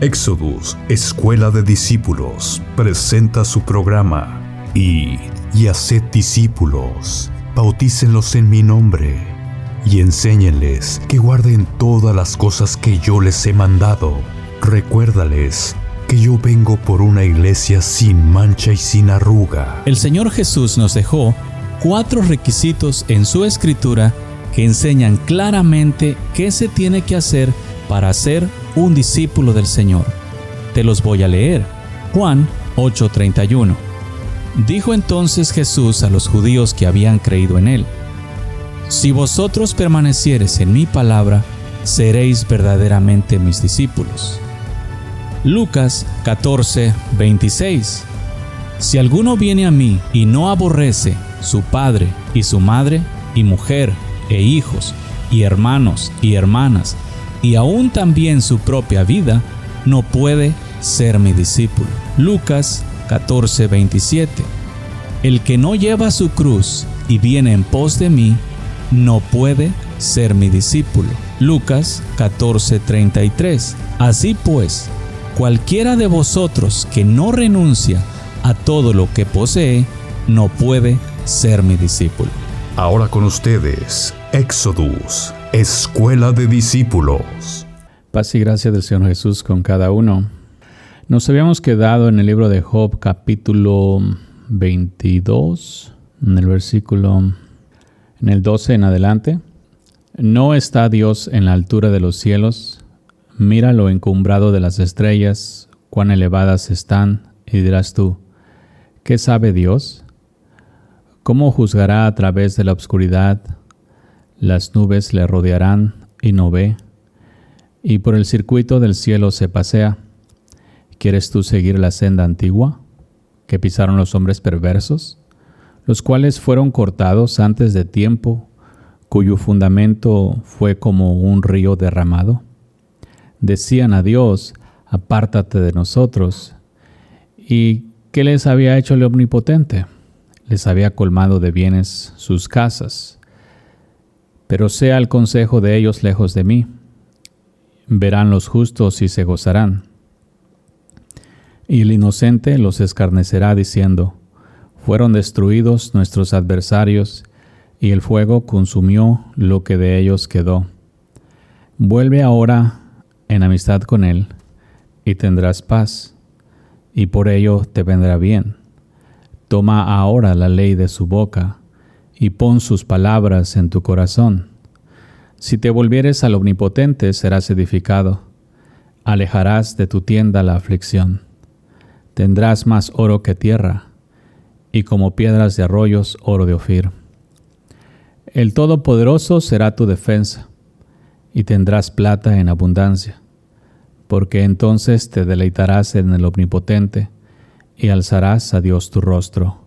Exodus, Escuela de Discípulos, presenta su programa Id y haced discípulos, bautícenlos en mi nombre y enséñenles que guarden todas las cosas que yo les he mandado. Recuérdales que yo vengo por una iglesia sin mancha y sin arruga. El Señor Jesús nos dejó 4 requisitos en su Escritura que enseñan claramente qué se tiene que hacer para ser un discípulo del Señor. Te los voy a leer. Juan 8:31. Dijo entonces Jesús a los judíos que habían creído en Él: Si vosotros permaneciereis en mi palabra, seréis verdaderamente mis discípulos. Lucas 14:26. Si alguno viene a mí y no aborrece su padre y su madre y mujer e hijos y hermanos y hermanas y aún también su propia vida, no puede ser mi discípulo. Lucas 14:27. El que no lleva su cruz y viene en pos de mí, no puede ser mi discípulo. Lucas 14:33. Así pues, cualquiera de vosotros que no renuncia a todo lo que posee, no puede ser mi discípulo. Ahora con ustedes, Exodus, Escuela de Discípulos. Paz y gracia del Señor Jesús con cada uno. Nos habíamos quedado en el libro de Job, capítulo 22, en el versículo, en el 12 en adelante. ¿No está Dios en la altura de los cielos? Mira lo encumbrado de las estrellas, cuán elevadas están, y dirás tú: ¿qué sabe Dios? ¿Cómo juzgará a través de la oscuridad? Las nubes le rodearán y no ve, y por el circuito del cielo se pasea. ¿Quieres tú seguir la senda antigua que pisaron los hombres perversos, los cuales fueron cortados antes de tiempo, cuyo fundamento fue como un río derramado? Decían a Dios: apártate de nosotros. ¿Y qué les había hecho el Omnipotente? Les había colmado de bienes sus casas. Pero sea el consejo de ellos lejos de mí. Verán los justos y se gozarán. Y el inocente los escarnecerá diciendo: fueron destruidos nuestros adversarios, y el fuego consumió lo que de ellos quedó. Vuelve ahora en amistad con él, y tendrás paz, y por ello te vendrá bien. Toma ahora la ley de su boca, y pon sus palabras en tu corazón. Si te volvieres al Omnipotente, serás edificado. Alejarás de tu tienda la aflicción. Tendrás más oro que tierra, y como piedras de arroyos, oro de Ofir. El Todopoderoso será tu defensa, y tendrás plata en abundancia, porque entonces te deleitarás en el Omnipotente, y alzarás a Dios tu rostro.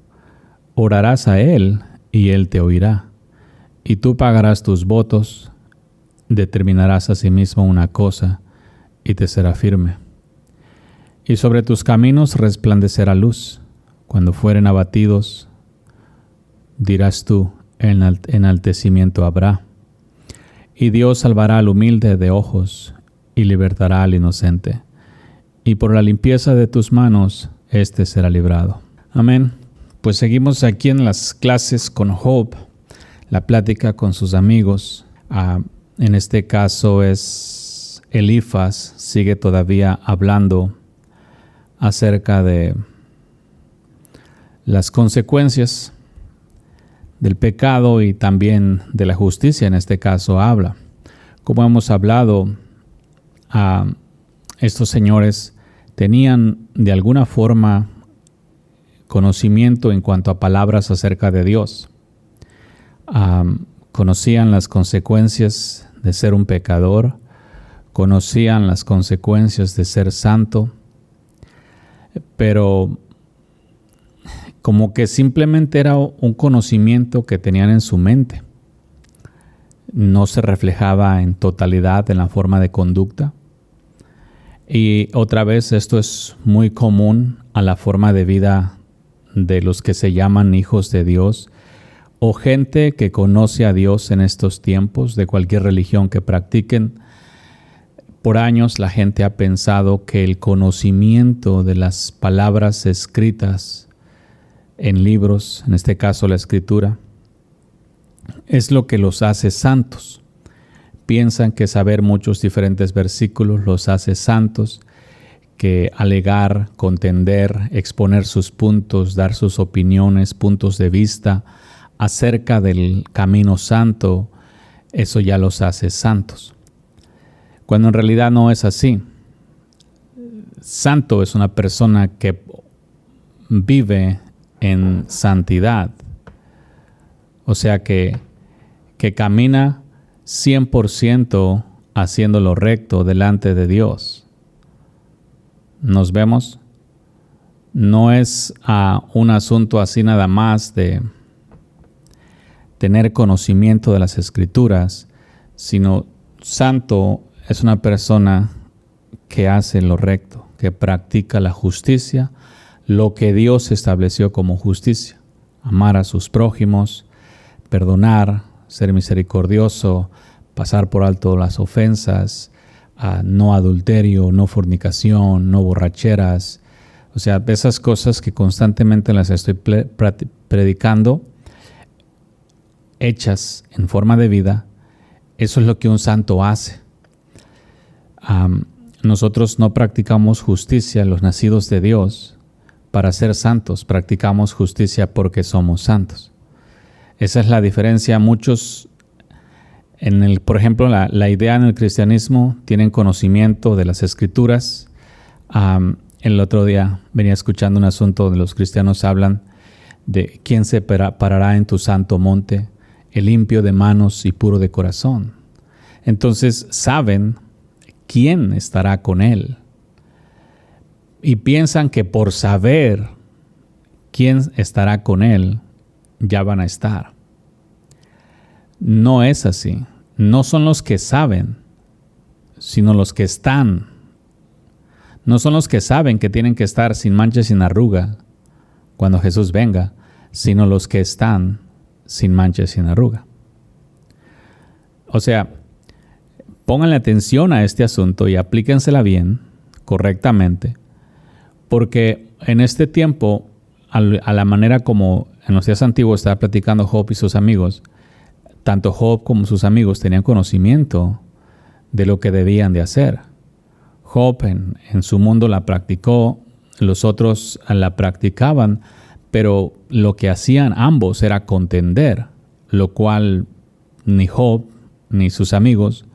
Orarás a Él, y Él te oirá, y tú pagarás tus votos, determinarás asimismo una cosa, y te será firme. Y sobre tus caminos resplandecerá luz. Cuando fueren abatidos, dirás tú: enaltecimiento habrá. Y Dios salvará al humilde de ojos, y libertará al inocente. Y por la limpieza de tus manos, éste será librado. Amén. Pues seguimos aquí en las clases con Job, la plática con sus amigos. En este caso es Elifaz, sigue todavía hablando acerca de las consecuencias del pecado y también de la justicia. En este caso habla. Como hemos hablado, estos señores tenían de alguna forma conocimiento en cuanto a palabras acerca de Dios. Conocían las consecuencias de ser un pecador, conocían las consecuencias de ser santo, pero como que simplemente era un conocimiento que tenían en su mente. No se reflejaba en totalidad en la forma de conducta. Y otra vez, esto es muy común a la forma de vida de los que se llaman hijos de Dios o gente que conoce a Dios en estos tiempos, de cualquier religión que practiquen, Por años la gente ha pensado que el conocimiento de las palabras escritas en libros, en este caso la Escritura, es lo que los hace santos. Piensan que saber muchos diferentes versículos los hace santos, que alegar, contender, exponer sus puntos, dar sus opiniones, puntos de vista acerca del camino santo, eso ya los hace santos. Cuando en realidad no es así. Santo es una persona que vive en santidad, o sea que camina 100% haciendo lo recto delante de Dios. ¿Nos vemos? No es un asunto así nada más de tener conocimiento de las Escrituras, sino santo es una persona que hace lo recto, que practica la justicia, lo que Dios estableció como justicia: amar a sus prójimos, perdonar, ser misericordioso, pasar por alto las ofensas, no adulterio, no fornicación, no borracheras. O sea, esas cosas que constantemente las estoy predicando, hechas en forma de vida, eso es lo que un santo hace. Nosotros no practicamos justicia, los nacidos de Dios, para ser santos. Practicamos justicia porque somos santos. Esa es la diferencia. Muchos, por ejemplo, la idea en el cristianismo, tienen conocimiento de las Escrituras. El otro día venía escuchando un asunto donde los cristianos hablan de quién se parará en tu santo monte, el limpio de manos y puro de corazón. Entonces saben quién estará con él y piensan que por saber quién estará con él, ya van a estar. No es así. No son los que saben, sino los que están. No son los que saben que tienen que estar sin mancha y sin arruga cuando Jesús venga, sino los que están sin mancha y sin arruga. O sea, pónganle atención a este asunto y aplíquensela bien, correctamente, porque en este tiempo, a la manera como en los días antiguos estaba platicando Job y sus amigos, tanto Job como sus amigos tenían conocimiento de lo que debían de hacer. Job en su mundo la practicó, los otros la practicaban, pero lo que hacían ambos era contender, lo cual ni Job ni sus amigos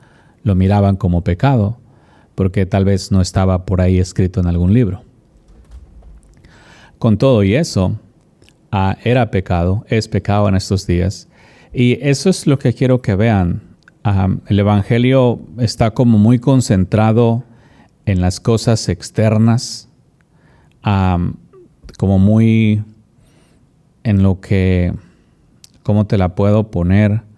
lo miraban como pecado, porque tal vez no estaba por ahí escrito en algún libro. Con todo y eso, era pecado, es pecado en estos días. Y eso es lo que quiero que vean. El Evangelio está como muy concentrado en las cosas externas, como muy en lo que, ¿cómo te la puedo poner?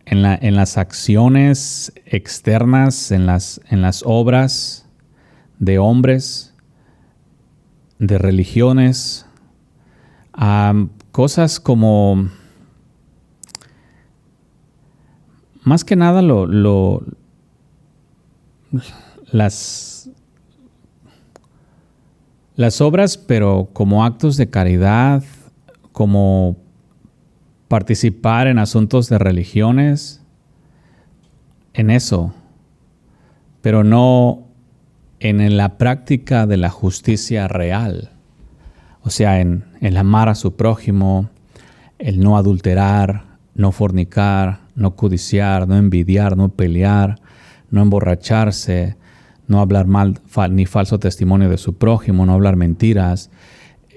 En las acciones externas, en las obras de hombres, de religiones, cosas como, más que nada las obras, pero como actos de caridad, como participar en asuntos de religiones, en eso, pero no en la práctica de la justicia real. O sea, en el amar a su prójimo, el no adulterar, no fornicar, no codiciar, no envidiar, no pelear, no emborracharse, no hablar mal ni falso testimonio de su prójimo, no hablar mentiras.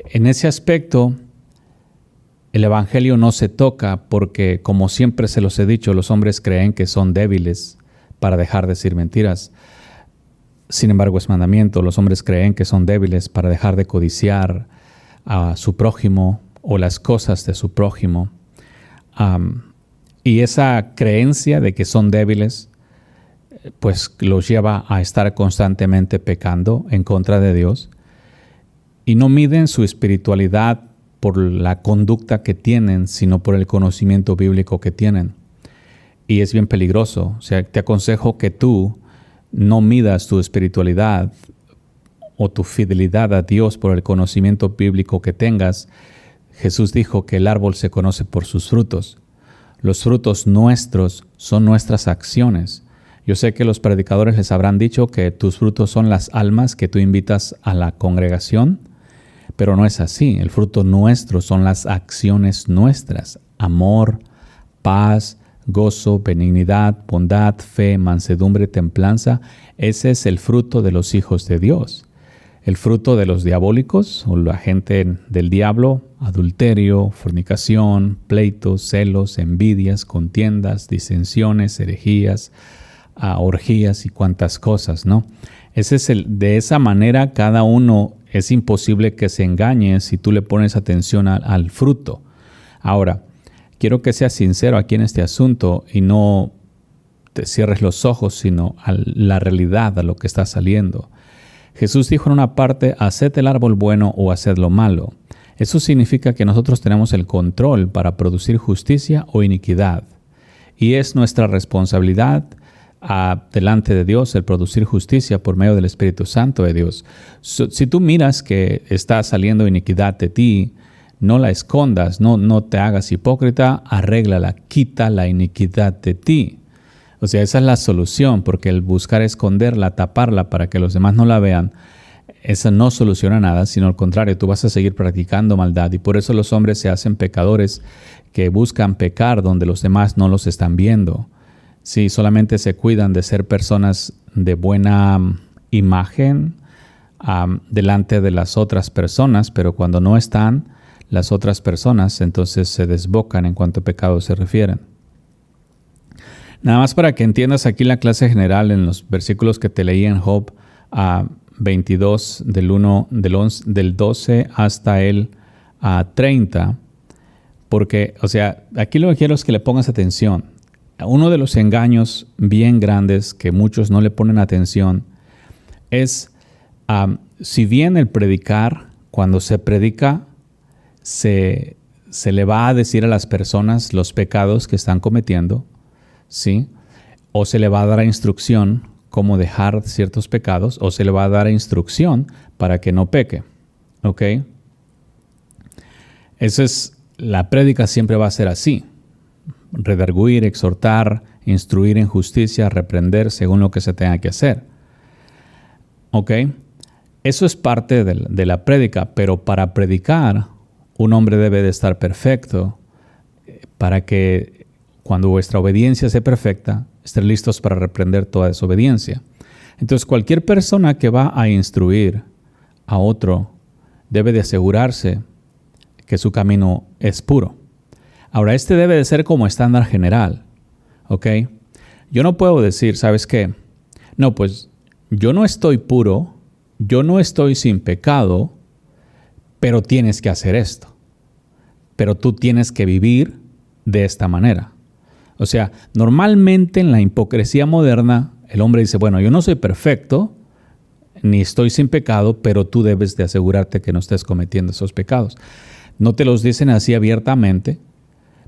En ese aspecto, el Evangelio no se toca porque, como siempre se los he dicho, los hombres creen que son débiles para dejar de decir mentiras. Sin embargo, es mandamiento. Los hombres creen que son débiles para dejar de codiciar a su prójimo o las cosas de su prójimo. Y esa creencia de que son débiles, pues los lleva a estar constantemente pecando en contra de Dios y no miden su espiritualidad por la conducta que tienen, sino por el conocimiento bíblico que tienen. Y es bien peligroso. O sea, te aconsejo que tú no midas tu espiritualidad o tu fidelidad a Dios por el conocimiento bíblico que tengas. Jesús dijo que el árbol se conoce por sus frutos. Los frutos nuestros son nuestras acciones. Yo sé que los predicadores les habrán dicho que tus frutos son las almas que tú invitas a la congregación, pero no es así. El fruto nuestro son las acciones nuestras: amor, paz, gozo, benignidad, bondad, fe, mansedumbre, templanza. Ese es el fruto de los hijos de Dios. El fruto de los diabólicos o la gente del diablo: adulterio, fornicación, pleitos, celos, envidias, contiendas, disensiones, herejías, orgías y cuantas cosas, ¿no? De esa manera cada uno es imposible que se engañe si tú le pones atención al fruto. Ahora, quiero que seas sincero aquí en este asunto y no te cierres los ojos, sino a la realidad, a lo que está saliendo. Jesús dijo en una parte: haced el árbol bueno o haced lo malo. Eso significa que nosotros tenemos el control para producir justicia o iniquidad. Y es nuestra responsabilidad delante de Dios el producir justicia por medio del Espíritu Santo de Dios. Si tú miras que está saliendo iniquidad de ti, no la escondas, no te hagas hipócrita, arréglala, quita la iniquidad de ti. O sea, esa es la solución, porque el buscar esconderla, taparla para que los demás no la vean, eso no soluciona nada, sino al contrario, tú vas a seguir practicando maldad. Y por eso los hombres se hacen pecadores que buscan pecar donde los demás no los están viendo. Sí, solamente se cuidan de ser personas de buena imagen delante de las otras personas, pero cuando no están las otras personas, entonces se desbocan en cuanto a pecado se refieren. Nada más para que entiendas aquí la clase general en los versículos que te leí en Job 22, del 12 hasta el 30, porque, o sea, aquí lo que quiero es que le pongas atención. Uno de los engaños bien grandes que muchos no le ponen atención es, si bien el predicar, cuando se predica, se le va a decir a las personas los pecados que están cometiendo, ¿sí? O se le va a dar instrucción cómo dejar ciertos pecados, o se le va a dar instrucción para que no peque, ¿ok? La prédica siempre va a ser así: redarguir, exhortar, instruir en justicia, reprender según lo que se tenga que hacer. ¿Ok? Eso es parte de la prédica, pero para predicar, un hombre debe de estar perfecto para que cuando vuestra obediencia sea perfecta, estén listos para reprender toda desobediencia. Entonces, cualquier persona que va a instruir a otro debe de asegurarse que su camino es puro. Ahora, este debe de ser como estándar general, ¿ok? Yo no puedo decir, ¿sabes qué? No, pues yo no estoy puro, yo no estoy sin pecado, pero tienes que hacer esto. Pero tú tienes que vivir de esta manera. O sea, normalmente en la hipocresía moderna, el hombre dice, bueno, yo no soy perfecto, ni estoy sin pecado, pero tú debes de asegurarte que no estés cometiendo esos pecados. No te los dicen así abiertamente,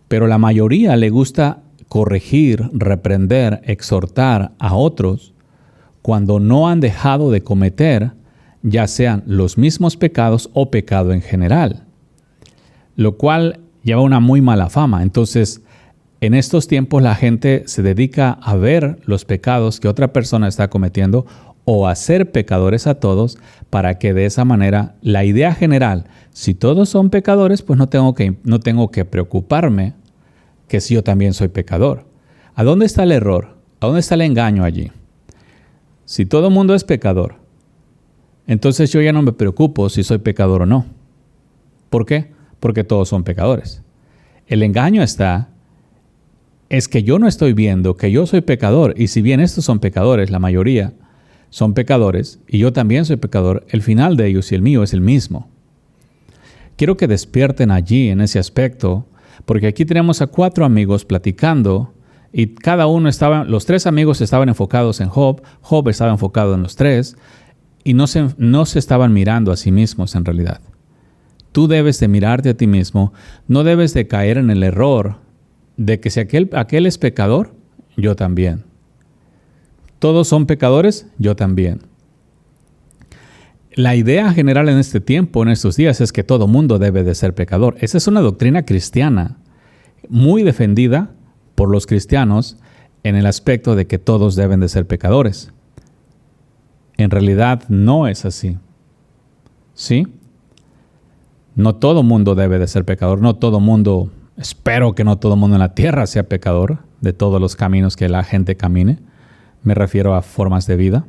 pero la mayoría le gusta corregir, reprender, exhortar a otros cuando no han dejado de cometer ya sean los mismos pecados o pecado en general, lo cual lleva una muy mala fama. Entonces, en estos tiempos la gente se dedica a ver los pecados que otra persona está cometiendo o a hacer pecadores a todos, para que de esa manera la idea general, si todos son pecadores, pues no tengo que preocuparme que si yo también soy pecador. ¿A dónde está el error? ¿A dónde está el engaño allí? Si todo el mundo es pecador, entonces yo ya no me preocupo si soy pecador o no. ¿Por qué? Porque todos son pecadores. El engaño es que yo no estoy viendo que yo soy pecador, y si bien estos son pecadores, la mayoría son pecadores, y yo también soy pecador, el final de ellos y el mío es el mismo. Quiero que despierten allí en ese aspecto, porque aquí tenemos a 4 amigos platicando, y los 3 amigos estaban enfocados en Job, Job estaba enfocado en los 3, y no se estaban mirando a sí mismos en realidad. Tú debes de mirarte a ti mismo, no debes de caer en el error de que si aquel es pecador, yo también. ¿Todos son pecadores? Yo también. La idea general en este tiempo, en estos días, es que todo mundo debe de ser pecador. Esa es una doctrina cristiana muy defendida por los cristianos en el aspecto de que todos deben de ser pecadores. En realidad no es así. ¿Sí? No todo mundo debe de ser pecador. No todo mundo, espero que no todo mundo en la tierra sea pecador de todos los caminos que la gente camine. Me refiero a formas de vida.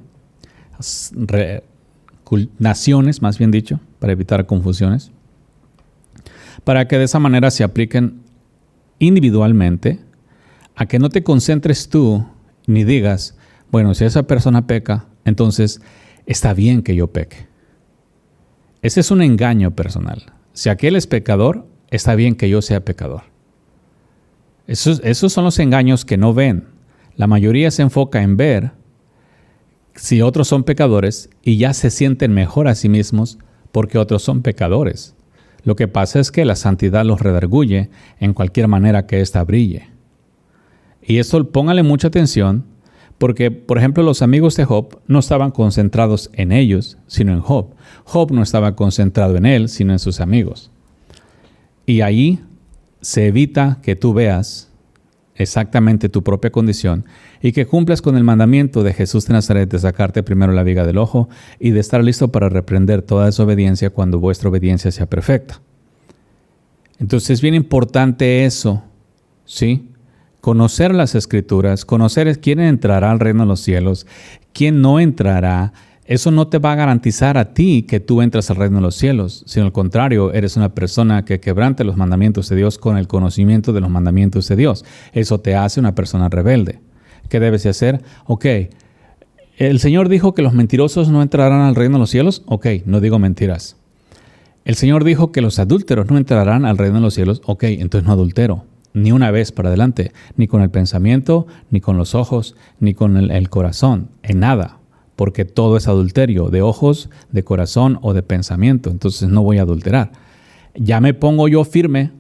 Naciones, más bien dicho, para evitar confusiones. Para que de esa manera se apliquen individualmente, a que no te concentres tú ni digas, bueno, si esa persona peca, entonces está bien que yo peque. Ese es un engaño personal. Si aquel es pecador, está bien que yo sea pecador. Esos son los engaños que no ven. La mayoría se enfoca en ver si otros son pecadores y ya se sienten mejor a sí mismos porque otros son pecadores. Lo que pasa es que la santidad los redarguye en cualquier manera que ésta brille. Y esto póngale mucha atención porque, por ejemplo, los amigos de Job no estaban concentrados en ellos, sino en Job. Job no estaba concentrado en él, sino en sus amigos. Y ahí se evita que tú veas exactamente tu propia condición y que cumplas con el mandamiento de Jesús de Nazaret de sacarte primero la viga del ojo y de estar listo para reprender toda desobediencia cuando vuestra obediencia sea perfecta. Entonces es bien importante eso, ¿sí? Conocer las Escrituras, conocer quién entrará al reino de los cielos, quién no entrará. Eso no te va a garantizar a ti que tú entras al reino de los cielos, sino al contrario, eres una persona que quebrante los mandamientos de Dios con el conocimiento de los mandamientos de Dios. Eso te hace una persona rebelde. ¿Qué debes de hacer? Ok, el Señor dijo que los mentirosos no entrarán al reino de los cielos. Ok, no digo mentiras. El Señor dijo que los adúlteros no entrarán al reino de los cielos. Ok, entonces no adultero. Ni una vez para adelante, ni con el pensamiento, ni con los ojos, ni con el corazón, en nada. Porque todo es adulterio, de ojos, de corazón o de pensamiento. Entonces no voy a adulterar. Ya me pongo yo firme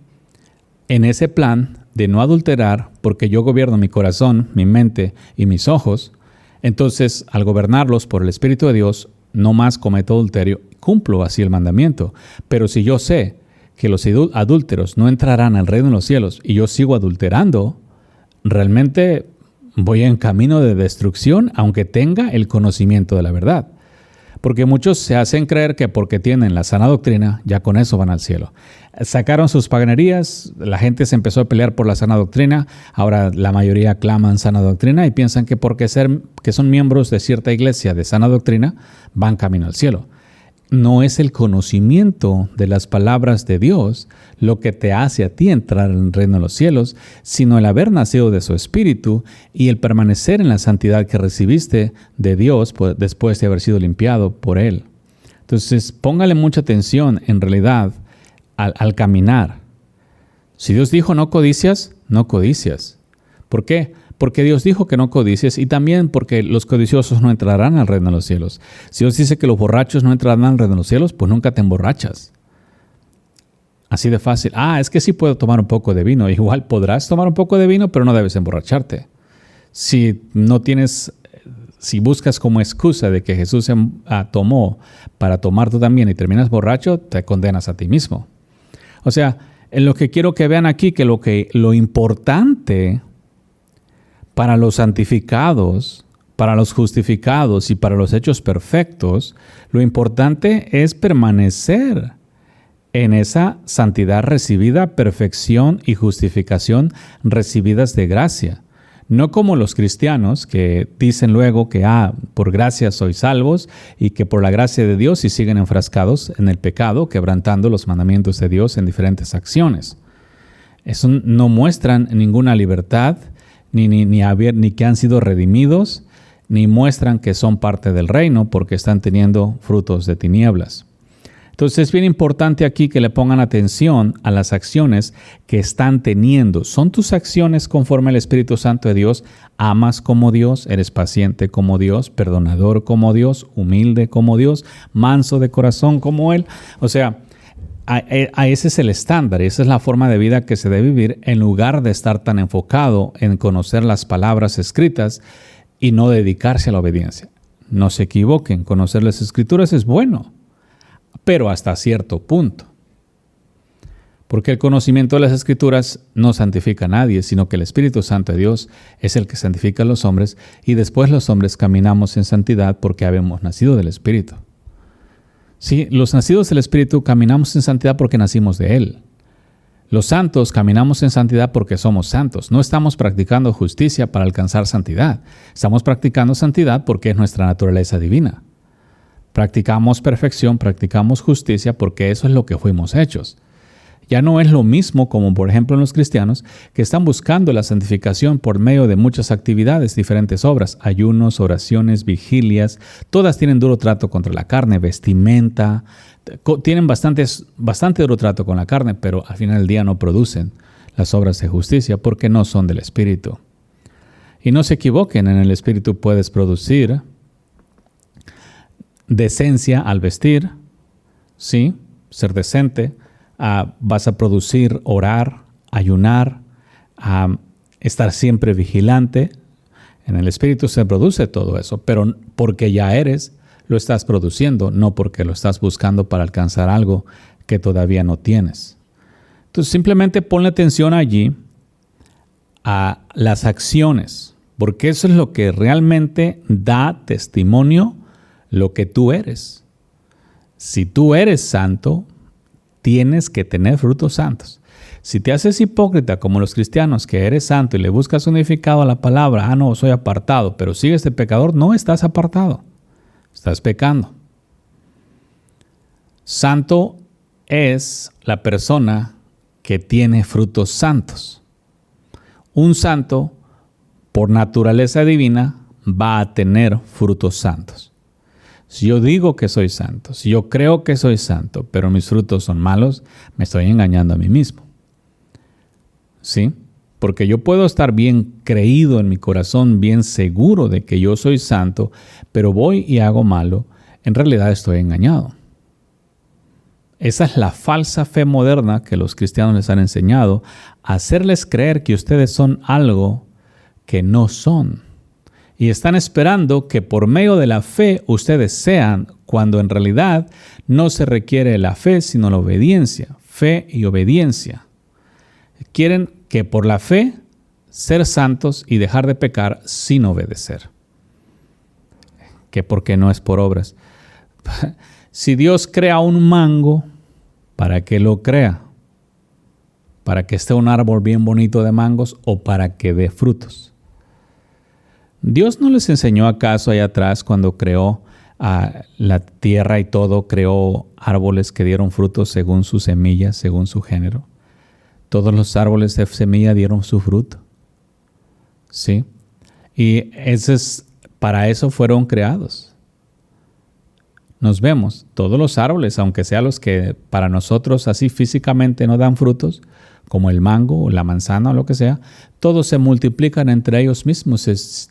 en ese plan de no adulterar porque yo gobierno mi corazón, mi mente y mis ojos. Entonces, al gobernarlos por el Espíritu de Dios, no más cometo adulterio, cumplo así el mandamiento. Pero si yo sé que los adúlteros no entrarán al reino de los cielos y yo sigo adulterando, realmente voy en camino de destrucción, aunque tenga el conocimiento de la verdad. Porque muchos se hacen creer que porque tienen la sana doctrina, ya con eso van al cielo. Sacaron sus paganerías, la gente se empezó a pelear por la sana doctrina, ahora la mayoría claman sana doctrina y piensan que porque que son miembros de cierta iglesia de sana doctrina, van camino al cielo. No es el conocimiento de las palabras de Dios lo que te hace a ti entrar en el reino de los cielos, sino el haber nacido de su Espíritu y el permanecer en la santidad que recibiste de Dios después de haber sido limpiado por Él. Entonces, póngale mucha atención en realidad al caminar. Si Dios dijo no codicias, no codicias. ¿Por qué? Porque Dios dijo que no codicies y también porque los codiciosos no entrarán al reino de los cielos. Si Dios dice que los borrachos no entrarán al reino de los cielos, pues nunca te emborrachas. Así de fácil. Es que sí puedo tomar un poco de vino. Igual podrás tomar un poco de vino, pero no debes emborracharte. Si buscas como excusa de que Jesús tomó para tomar tú también y terminas borracho, te condenas a ti mismo. O sea, en lo que quiero que vean aquí, que lo importante para los santificados, para los justificados y para los hechos perfectos, lo importante es permanecer en esa santidad recibida, perfección y justificación recibidas de gracia. No como los cristianos que dicen luego que por gracia sois salvos y que por la gracia de Dios y siguen enfrascados en el pecado, quebrantando los mandamientos de Dios en diferentes acciones. Eso no muestran ninguna libertad, ni que han sido redimidos, ni muestran que son parte del reino porque están teniendo frutos de tinieblas. Entonces es bien importante aquí que le pongan atención a las acciones que están teniendo. ¿Son tus acciones conforme al Espíritu Santo de Dios? ¿Amas como Dios? ¿Eres paciente como Dios? ¿Perdonador como Dios? ¿Humilde como Dios? ¿Manso de corazón como Él? O sea, ese es el estándar, esa es la forma de vida que se debe vivir en lugar de estar tan enfocado en conocer las palabras escritas y no dedicarse a la obediencia. No se equivoquen, conocer las Escrituras es bueno, pero hasta cierto punto. Porque el conocimiento de las Escrituras no santifica a nadie, sino que el Espíritu Santo de Dios es el que santifica a los hombres, y después los hombres caminamos en santidad porque habemos nacido del Espíritu. Sí, los nacidos del Espíritu caminamos en santidad porque nacimos de Él. Los santos caminamos en santidad porque somos santos. No estamos practicando justicia para alcanzar santidad. Estamos practicando santidad porque es nuestra naturaleza divina. Practicamos perfección, practicamos justicia porque eso es lo que fuimos hechos. Ya no es lo mismo como, por ejemplo, en los cristianos que están buscando la santificación por medio de muchas actividades, diferentes obras, ayunos, oraciones, vigilias. Todas tienen duro trato contra la carne, vestimenta. Tienen bastante duro trato con la carne, pero al final del día no producen las obras de justicia porque no son del Espíritu. Y no se equivoquen, en el Espíritu puedes producir decencia al vestir, ¿sí? Ser decente. Vas a producir orar, ayunar, estar siempre vigilante. En el Espíritu se produce todo eso, pero porque ya eres, lo estás produciendo, no porque lo estás buscando para alcanzar algo que todavía no tienes. Entonces simplemente ponle atención allí a las acciones, porque eso es lo que realmente da testimonio lo que tú eres. Si tú eres santo, tienes que tener frutos santos. Si te haces hipócrita como los cristianos, que eres santo y le buscas significado a la palabra, no, soy apartado, pero sigues de pecador, no estás apartado, estás pecando. Santo es la persona que tiene frutos santos. Un santo, por naturaleza divina, va a tener frutos santos. Si yo digo que soy santo, si yo creo que soy santo, pero mis frutos son malos, me estoy engañando a mí mismo. ¿Sí? Porque yo puedo estar bien creído en mi corazón, bien seguro de que yo soy santo, pero voy y hago malo, en realidad estoy engañado. Esa es la falsa fe moderna que los cristianos les han enseñado, a hacerles creer que ustedes son algo que no son. Y están esperando que por medio de la fe ustedes sean, cuando en realidad no se requiere la fe, sino la obediencia. Fe y obediencia. Quieren que por la fe ser santos y dejar de pecar sin obedecer. Que porque no es por obras. Si Dios crea un mango, ¿para qué lo crea? ¿Para que esté un árbol bien bonito de mangos o para que dé frutos? ¿Dios no les enseñó acaso allá atrás cuando creó la tierra y todo, creó árboles que dieron frutos según sus semillas, según su género? Todos los árboles de semilla dieron su fruto. ¿Sí? Y para eso fueron creados. Nos vemos, todos los árboles, aunque sean los que para nosotros así físicamente no dan frutos, como el mango o la manzana o lo que sea, todos se multiplican entre ellos mismos,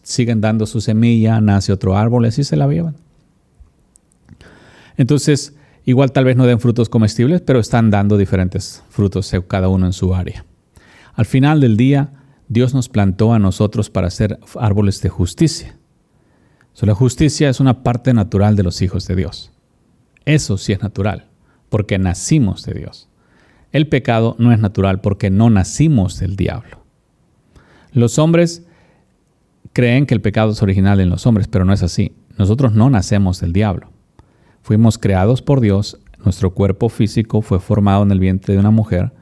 siguen dando su semilla, nace otro árbol y así se la llevan. Entonces, igual tal vez no den frutos comestibles, pero están dando diferentes frutos cada uno en su área. Al final del día, Dios nos plantó a nosotros para ser árboles de justicia. La justicia es una parte natural de los hijos de Dios. Eso sí es natural, porque nacimos de Dios. El pecado no es natural porque no nacimos del diablo. Los hombres creen que el pecado es original en los hombres, pero no es así. Nosotros no nacemos del diablo. Fuimos creados por Dios, nuestro cuerpo físico fue formado en el vientre de una mujer.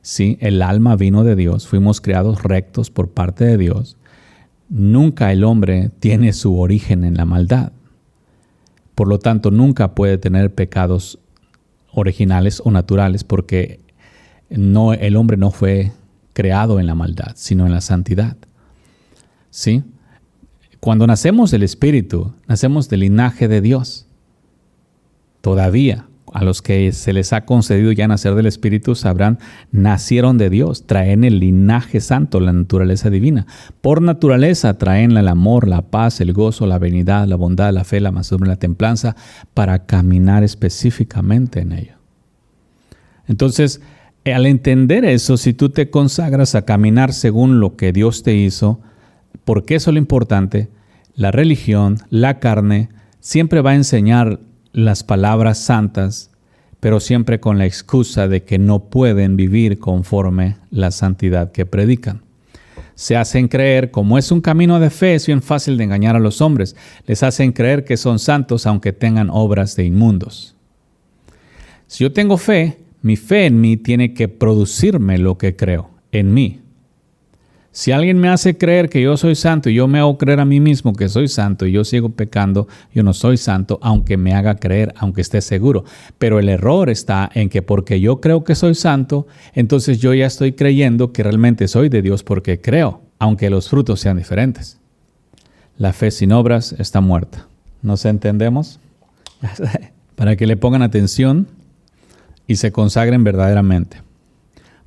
Sí, el alma vino de Dios, fuimos creados rectos por parte de Dios. Nunca el hombre tiene su origen en la maldad. Por lo tanto, nunca puede tener pecados originales o naturales porque el hombre no fue creado en la maldad, sino en la santidad. ¿Sí? Cuando nacemos del Espíritu, nacemos del linaje de Dios. Todavía, a los que se les ha concedido ya nacer del Espíritu, sabrán, nacieron de Dios, traen el linaje santo, la naturaleza divina. Por naturaleza traen el amor, la paz, el gozo, la benignidad, la bondad, la fe, la mansedumbre, la templanza, para caminar específicamente en ello. Entonces, al entender eso, si tú te consagras a caminar según lo que Dios te hizo, porque eso es lo importante, La religión, la carne, siempre va a enseñar las palabras santas, pero siempre con la excusa de que no pueden vivir conforme la santidad que predican. Se hacen creer, como es un camino de fe, es bien fácil de engañar a los hombres. Les hacen creer que son santos aunque tengan obras de inmundos. Si yo tengo fe, mi fe en mí tiene que producirme lo que creo, en mí. Si alguien me hace creer que yo soy santo y yo me hago creer a mí mismo que soy santo y yo sigo pecando, yo no soy santo, aunque me haga creer, aunque esté seguro. Pero el error está en que porque yo creo que soy santo, entonces yo ya estoy creyendo que realmente soy de Dios porque creo, aunque los frutos sean diferentes. La fe sin obras está muerta. ¿Nos entendemos? Para que le pongan atención y se consagren verdaderamente.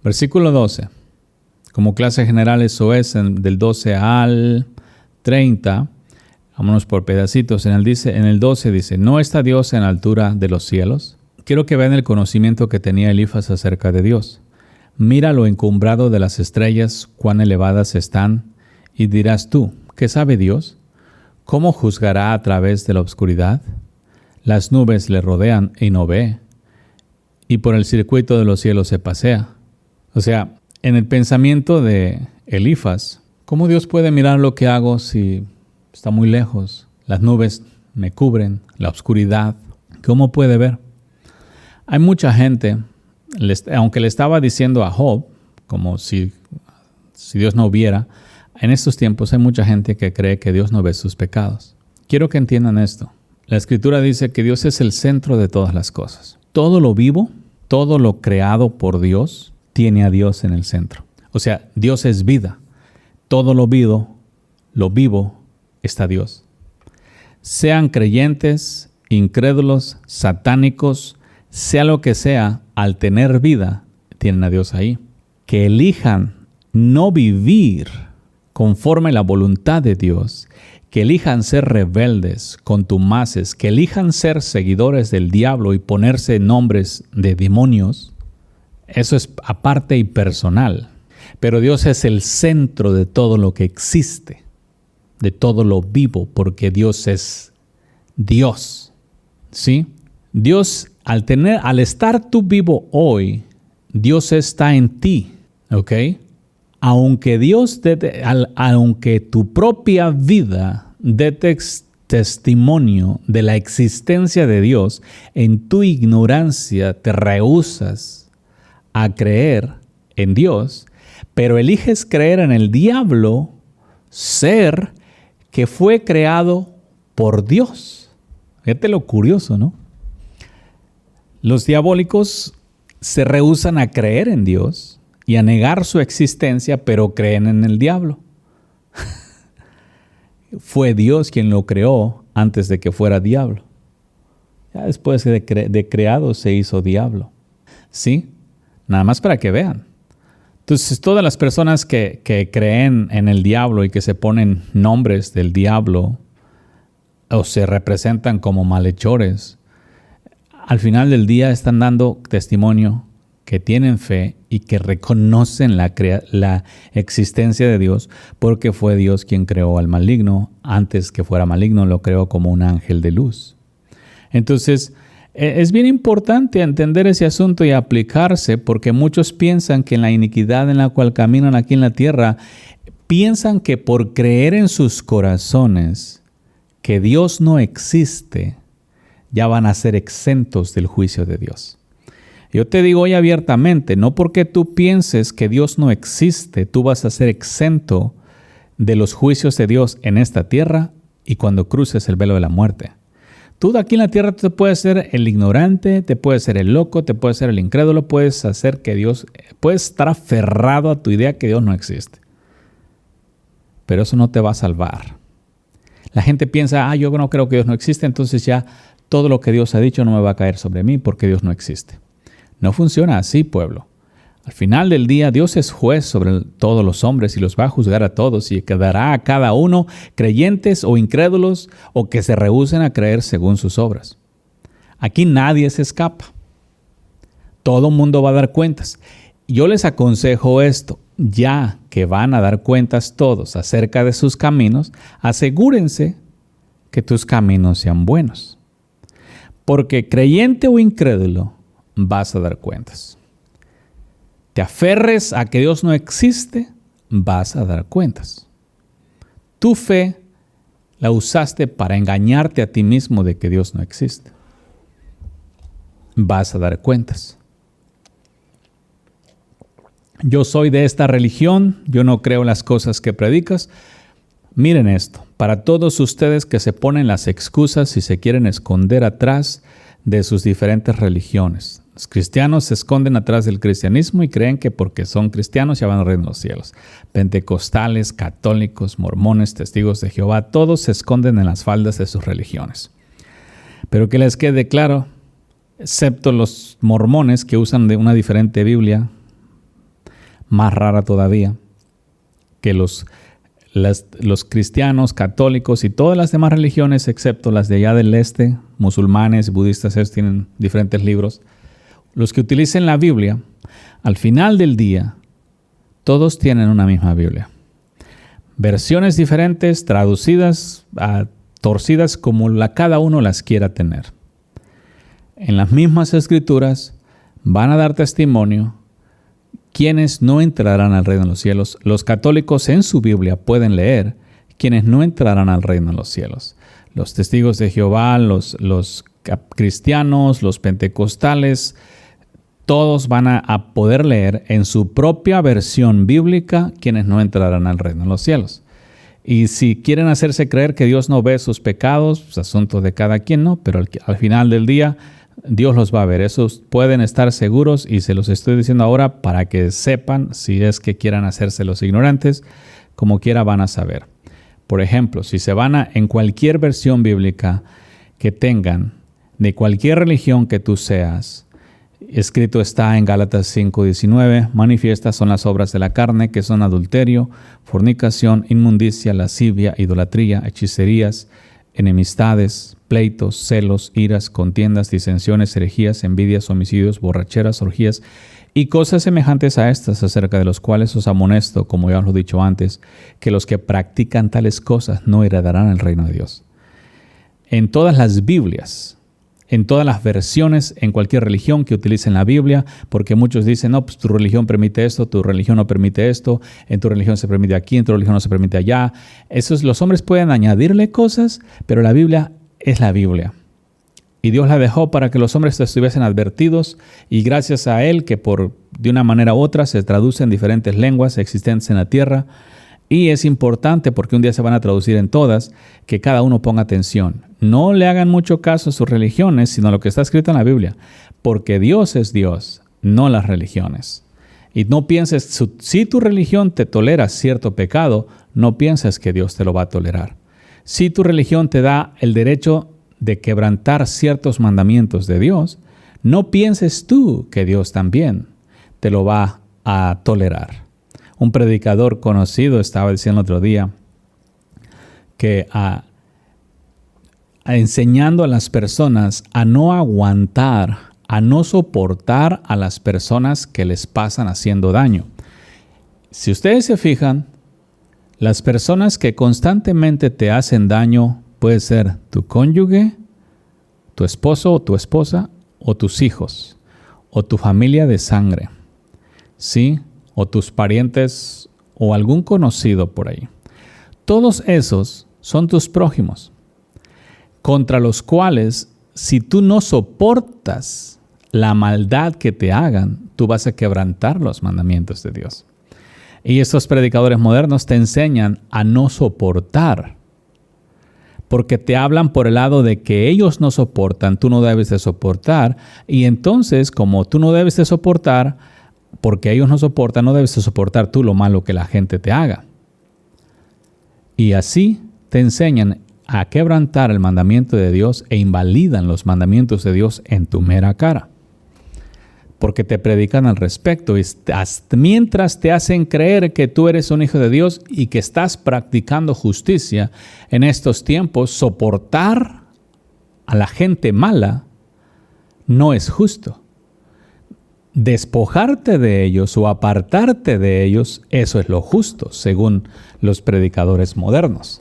Versículo 12. Como clase general eso es del 12 al 30. Vámonos por pedacitos. En el 12 dice, ¿no está Dios en la altura de los cielos? Quiero que vean el conocimiento que tenía Elifaz acerca de Dios. Mira lo encumbrado de las estrellas, cuán elevadas están. Y dirás tú, ¿qué sabe Dios? ¿Cómo juzgará a través de la oscuridad? Las nubes le rodean y no ve, y por el circuito de los cielos se pasea. O sea, en el pensamiento de Elifaz, ¿cómo Dios puede mirar lo que hago si está muy lejos? Las nubes me cubren, la oscuridad. ¿Cómo puede ver? Hay mucha gente, aunque le estaba diciendo a Job, como si Dios no viera, en estos tiempos hay mucha gente que cree que Dios no ve sus pecados. Quiero que entiendan esto. La Escritura dice que Dios es el centro de todas las cosas. Todo lo vivo, todo lo creado por Dios, tiene a Dios en el centro. O sea, Dios es vida. Todo lo vivo está Dios. Sean creyentes, incrédulos, satánicos, sea lo que sea, al tener vida, tienen a Dios ahí. Que elijan no vivir conforme a la voluntad de Dios, que elijan ser rebeldes, contumaces, que elijan ser seguidores del diablo y ponerse nombres de demonios, eso es aparte y personal. Pero Dios es el centro de todo lo que existe, de todo lo vivo, porque Dios es Dios. ¿Sí? Dios, al estar tú vivo hoy, Dios está en ti. ¿Ok? Aunque aunque tu propia vida dé testimonio de la existencia de Dios, en tu ignorancia te rehusas a creer en Dios, pero eliges creer en el diablo, ser que fue creado por Dios. Fíjate lo curioso, ¿no? Los diabólicos se rehúsan a creer en Dios y a negar su existencia, pero creen en el diablo. Fue Dios quien lo creó antes de que fuera diablo. Ya después de creado se hizo diablo. ¿Sí? Nada más para que vean. Entonces, todas las personas que creen en el diablo y que se ponen nombres del diablo o se representan como malhechores, al final del día están dando testimonio que tienen fe y que reconocen la existencia de Dios, porque fue Dios quien creó al maligno. Antes que fuera maligno, lo creó como un ángel de luz. Entonces, es bien importante entender ese asunto y aplicarse, porque muchos piensan que en la iniquidad en la cual caminan aquí en la tierra, piensan que por creer en sus corazones que Dios no existe, ya van a ser exentos del juicio de Dios. Yo te digo hoy abiertamente, no porque tú pienses que Dios no existe, tú vas a ser exento de los juicios de Dios en esta tierra y cuando cruces el velo de la muerte. Tú de aquí en la tierra te puedes ser el ignorante, te puedes ser el loco, te puedes ser el incrédulo, puedes hacer que Dios, puedes estar aferrado a tu idea que Dios no existe. Pero eso no te va a salvar. La gente piensa, yo no creo que Dios no existe, entonces ya todo lo que Dios ha dicho no me va a caer sobre mí porque Dios no existe. No funciona así, pueblo. Al final del día, Dios es juez sobre todos los hombres y los va a juzgar a todos y quedará a cada uno creyentes o incrédulos o que se rehúsen a creer según sus obras. Aquí nadie se escapa. Todo mundo va a dar cuentas. Yo les aconsejo esto. ya que van a dar cuentas todos acerca de sus caminos, asegúrense que tus caminos sean buenos. Porque creyente o incrédulo, vas a dar cuentas. Te aferres a que Dios no existe, vas a dar cuentas. Tu fe la usaste para engañarte a ti mismo de que Dios no existe. Vas a dar cuentas. Yo soy de esta religión, yo no creo en las cosas que predicas. Miren esto, para todos ustedes que se ponen las excusas y se quieren esconder atrás de sus diferentes religiones. Los cristianos se esconden atrás del cristianismo y creen que porque son cristianos ya van al reino de los cielos. Pentecostales, católicos, mormones, testigos de Jehová, todos se esconden en las faldas de sus religiones. Pero que les quede claro, excepto los mormones que usan de una diferente Biblia, más rara todavía, que los cristianos, católicos y todas las demás religiones, excepto las de allá del este, musulmanes, budistas, ellos tienen diferentes libros. Los que utilicen la Biblia, al final del día, todos tienen una misma Biblia. Versiones diferentes, traducidas, torcidas como cada uno las quiera tener. En las mismas escrituras van a dar testimonio quienes no entrarán al reino de los cielos. Los católicos en su Biblia pueden leer quienes no entrarán al reino de los cielos. Los testigos de Jehová, los cristianos, los pentecostales, todos van a poder leer en su propia versión bíblica quienes no entrarán al reino de los cielos. Y si quieren hacerse creer que Dios no ve sus pecados, pues asunto de cada quien, ¿no? Pero al final del día, Dios los va a ver. Esos pueden estar seguros y se los estoy diciendo ahora para que sepan, si es que quieran hacerse los ignorantes, como quiera van a saber. Por ejemplo, si se van en cualquier versión bíblica que tengan, de cualquier religión que tú seas, escrito está en Gálatas 5:19, manifiestas son las obras de la carne, que son adulterio, fornicación, inmundicia, lascivia, idolatría, hechicerías, enemistades, pleitos, celos, iras, contiendas, disensiones, herejías, envidias, homicidios, borracheras, orgías y cosas semejantes a estas, acerca de los cuales os amonesto, como ya os lo he dicho antes, que los que practican tales cosas no heredarán el reino de Dios. En todas las Biblias, en todas las versiones, en cualquier religión que utilicen la Biblia, porque muchos dicen, no, pues tu religión permite esto, tu religión no permite esto, en tu religión se permite aquí, en tu religión no se permite allá. Los hombres pueden añadirle cosas, pero la Biblia es la Biblia. Y Dios la dejó para que los hombres estuviesen advertidos, y gracias a Él, que de una manera u otra se traduce en diferentes lenguas existentes en la tierra. Y es importante, porque un día se van a traducir en todas, que cada uno ponga atención. No le hagan mucho caso a sus religiones, sino a lo que está escrito en la Biblia. Porque Dios es Dios, no las religiones. Y no pienses, si tu religión te tolera cierto pecado, no pienses que Dios te lo va a tolerar. Si tu religión te da el derecho de quebrantar ciertos mandamientos de Dios, no pienses tú que Dios también te lo va a tolerar. Un predicador conocido estaba diciendo otro día que enseñando a las personas a no aguantar, a no soportar a las personas que les pasan haciendo daño. Si ustedes se fijan, las personas que constantemente te hacen daño puede ser tu cónyuge, tu esposo o tu esposa, o tus hijos, o tu familia de sangre, ¿sí? O tus parientes o algún conocido por ahí. Todos esos son tus prójimos, contra los cuales, si tú no soportas la maldad que te hagan, tú vas a quebrantar los mandamientos de Dios. Y estos predicadores modernos te enseñan a no soportar, porque te hablan por el lado de que ellos no soportan, tú no debes de soportar, y entonces, como tú no debes de soportar, porque ellos no soportan, no debes de soportar tú lo malo que la gente te haga. Y así te enseñan a quebrantar el mandamiento de Dios e invalidan los mandamientos de Dios en tu mera cara. Porque te predican al respecto y mientras te hacen creer que tú eres un hijo de Dios y que estás practicando justicia en estos tiempos, soportar a la gente mala no es justo. despojarte de ellos o apartarte de ellos, eso es lo justo, según los predicadores modernos.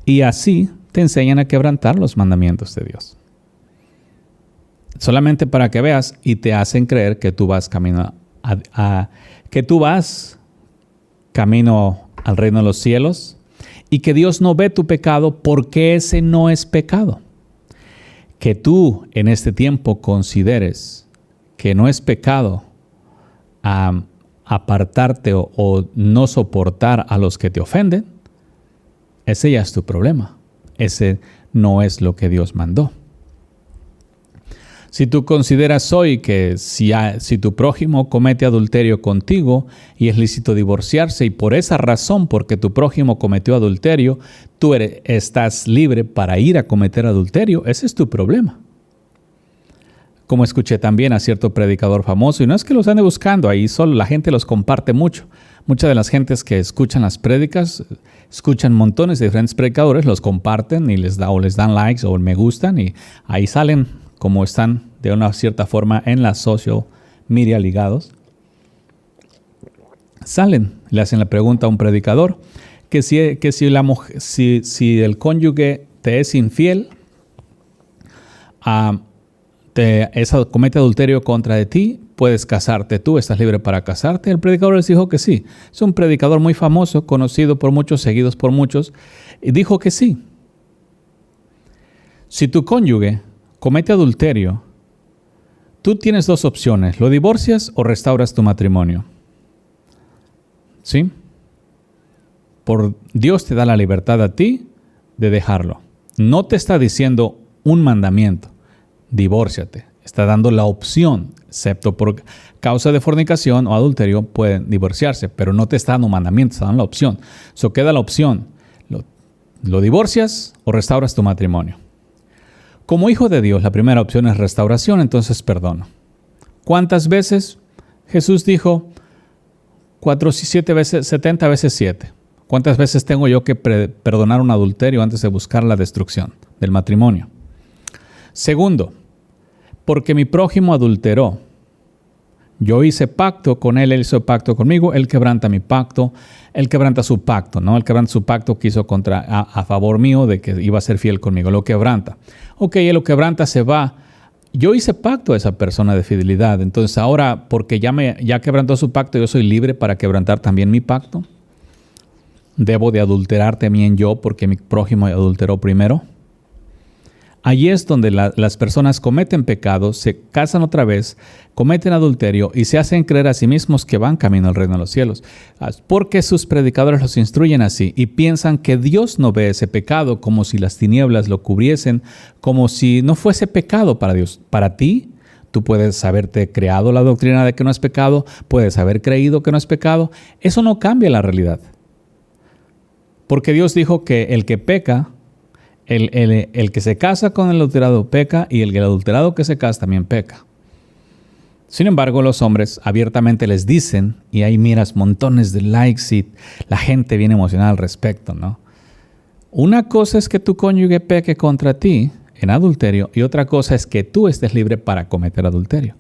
Y así te enseñan a quebrantar los mandamientos de Dios. Solamente para que veas, y te hacen creer que tú vas camino al reino de los cielos y que Dios no ve tu pecado porque ese no es pecado. Que tú en este tiempo consideres que no es pecado apartarte o no soportar a los que te ofenden, ese ya es tu problema. Ese no es lo que Dios mandó. Si tú consideras hoy que si tu prójimo comete adulterio contigo y es lícito divorciarse y por esa razón, porque tu prójimo cometió adulterio, tú estás libre para ir a cometer adulterio, ese es tu problema. Como escuché también a cierto predicador famoso, y no es que los ande buscando, ahí solo la gente los comparte mucho. Muchas de las gentes que escuchan las prédicas, escuchan montones de diferentes predicadores, los comparten y les dan likes o me gustan y ahí salen como están de una cierta forma en la social media ligados. Salen, le hacen la pregunta a un predicador que si el cónyuge te es infiel, comete adulterio contra de ti, puedes casarte tú, estás libre para casarte. El predicador les dijo que sí. Es un predicador muy famoso, conocido por muchos, seguidos por muchos, y dijo que sí. Si tu cónyuge comete adulterio, tú tienes dos opciones: lo divorcias o restauras tu matrimonio. ¿Sí? Por Dios te da la libertad a ti de dejarlo. No te está diciendo un mandamiento: divórciate. Está dando la opción, excepto por causa de fornicación o adulterio, pueden divorciarse, pero no te está dando un mandamiento, está dando la opción. So queda la opción: lo divorcias o restauras tu matrimonio. Como hijo de Dios, la primera opción es restauración, entonces perdono. ¿Cuántas veces? Jesús dijo 70 veces 7. ¿Cuántas veces tengo yo que perdonar un adulterio antes de buscar la destrucción del matrimonio? Segundo, porque mi prójimo adulteró. Yo hice pacto con él hizo pacto conmigo, él quebranta mi pacto, él quebranta su pacto, ¿no? Él quebranta su pacto que hizo a favor mío de que iba a ser fiel conmigo, lo quebranta. Ok, él lo quebranta, se va. Yo hice pacto a esa persona de fidelidad, entonces ahora, porque ya quebrantó su pacto, yo soy libre para quebrantar también mi pacto. ¿Debo de adulterar también yo porque mi prójimo adulteró primero? Allí es donde las personas cometen pecados, se casan otra vez, cometen adulterio y se hacen creer a sí mismos que van camino al reino de los cielos. Porque sus predicadores los instruyen así y piensan que Dios no ve ese pecado, como si las tinieblas lo cubriesen, como si no fuese pecado para Dios. Para ti, tú puedes haberte creado la doctrina de que no es pecado, puedes haber creído que no es pecado. Eso no cambia la realidad. Porque Dios dijo que el que peca, el que se casa con el adulterado peca y el adulterado que se casa también peca. Sin embargo, los hombres abiertamente les dicen, y ahí miras montones de likes y la gente viene emocionada al respecto, ¿no? Una cosa es que tu cónyuge peque contra ti en adulterio y otra cosa es que tú estés libre para cometer adulterio.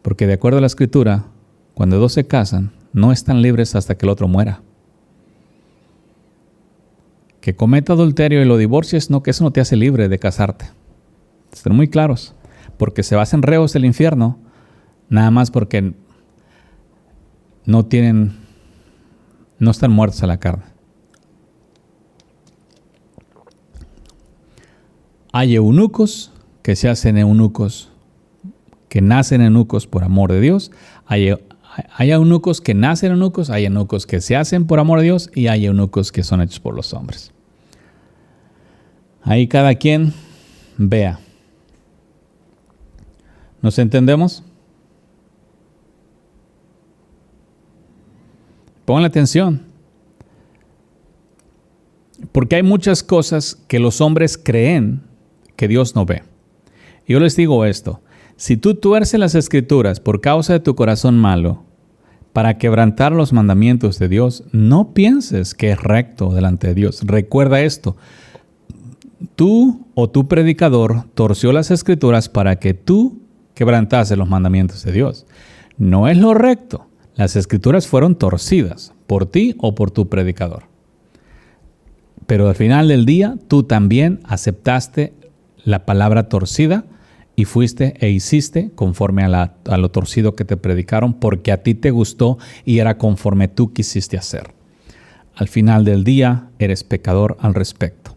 Porque de acuerdo a la Escritura, cuando dos se casan, no están libres hasta que el otro muera. Que cometa adulterio y lo divorcies, no, que eso no te hace libre de casarte. Estén muy claros, porque se hacen reos del infierno, nada más porque no están muertos a la carne. Hay eunucos que se hacen eunucos, que nacen eunucos por amor de Dios. Hay eunucos que nacen eunucos, hay eunucos que se hacen por amor de Dios y hay eunucos que son hechos por los hombres. Ahí cada quien vea. ¿Nos entendemos? Pongan atención. Porque hay muchas cosas que los hombres creen que Dios no ve. Y yo les digo esto. Si tú tuerces las Escrituras por causa de tu corazón malo, para quebrantar los mandamientos de Dios, no pienses que es recto delante de Dios. Recuerda esto. Tú o tu predicador torció las Escrituras para que tú quebrantase los mandamientos de Dios. No es lo recto. Las escrituras fueron torcidas por ti o por tu predicador. Pero al final del día, tú también aceptaste la palabra torcida y fuiste e hiciste conforme a lo torcido que te predicaron, porque a ti te gustó y era conforme tú quisiste hacer. Al final del día, eres pecador al respecto.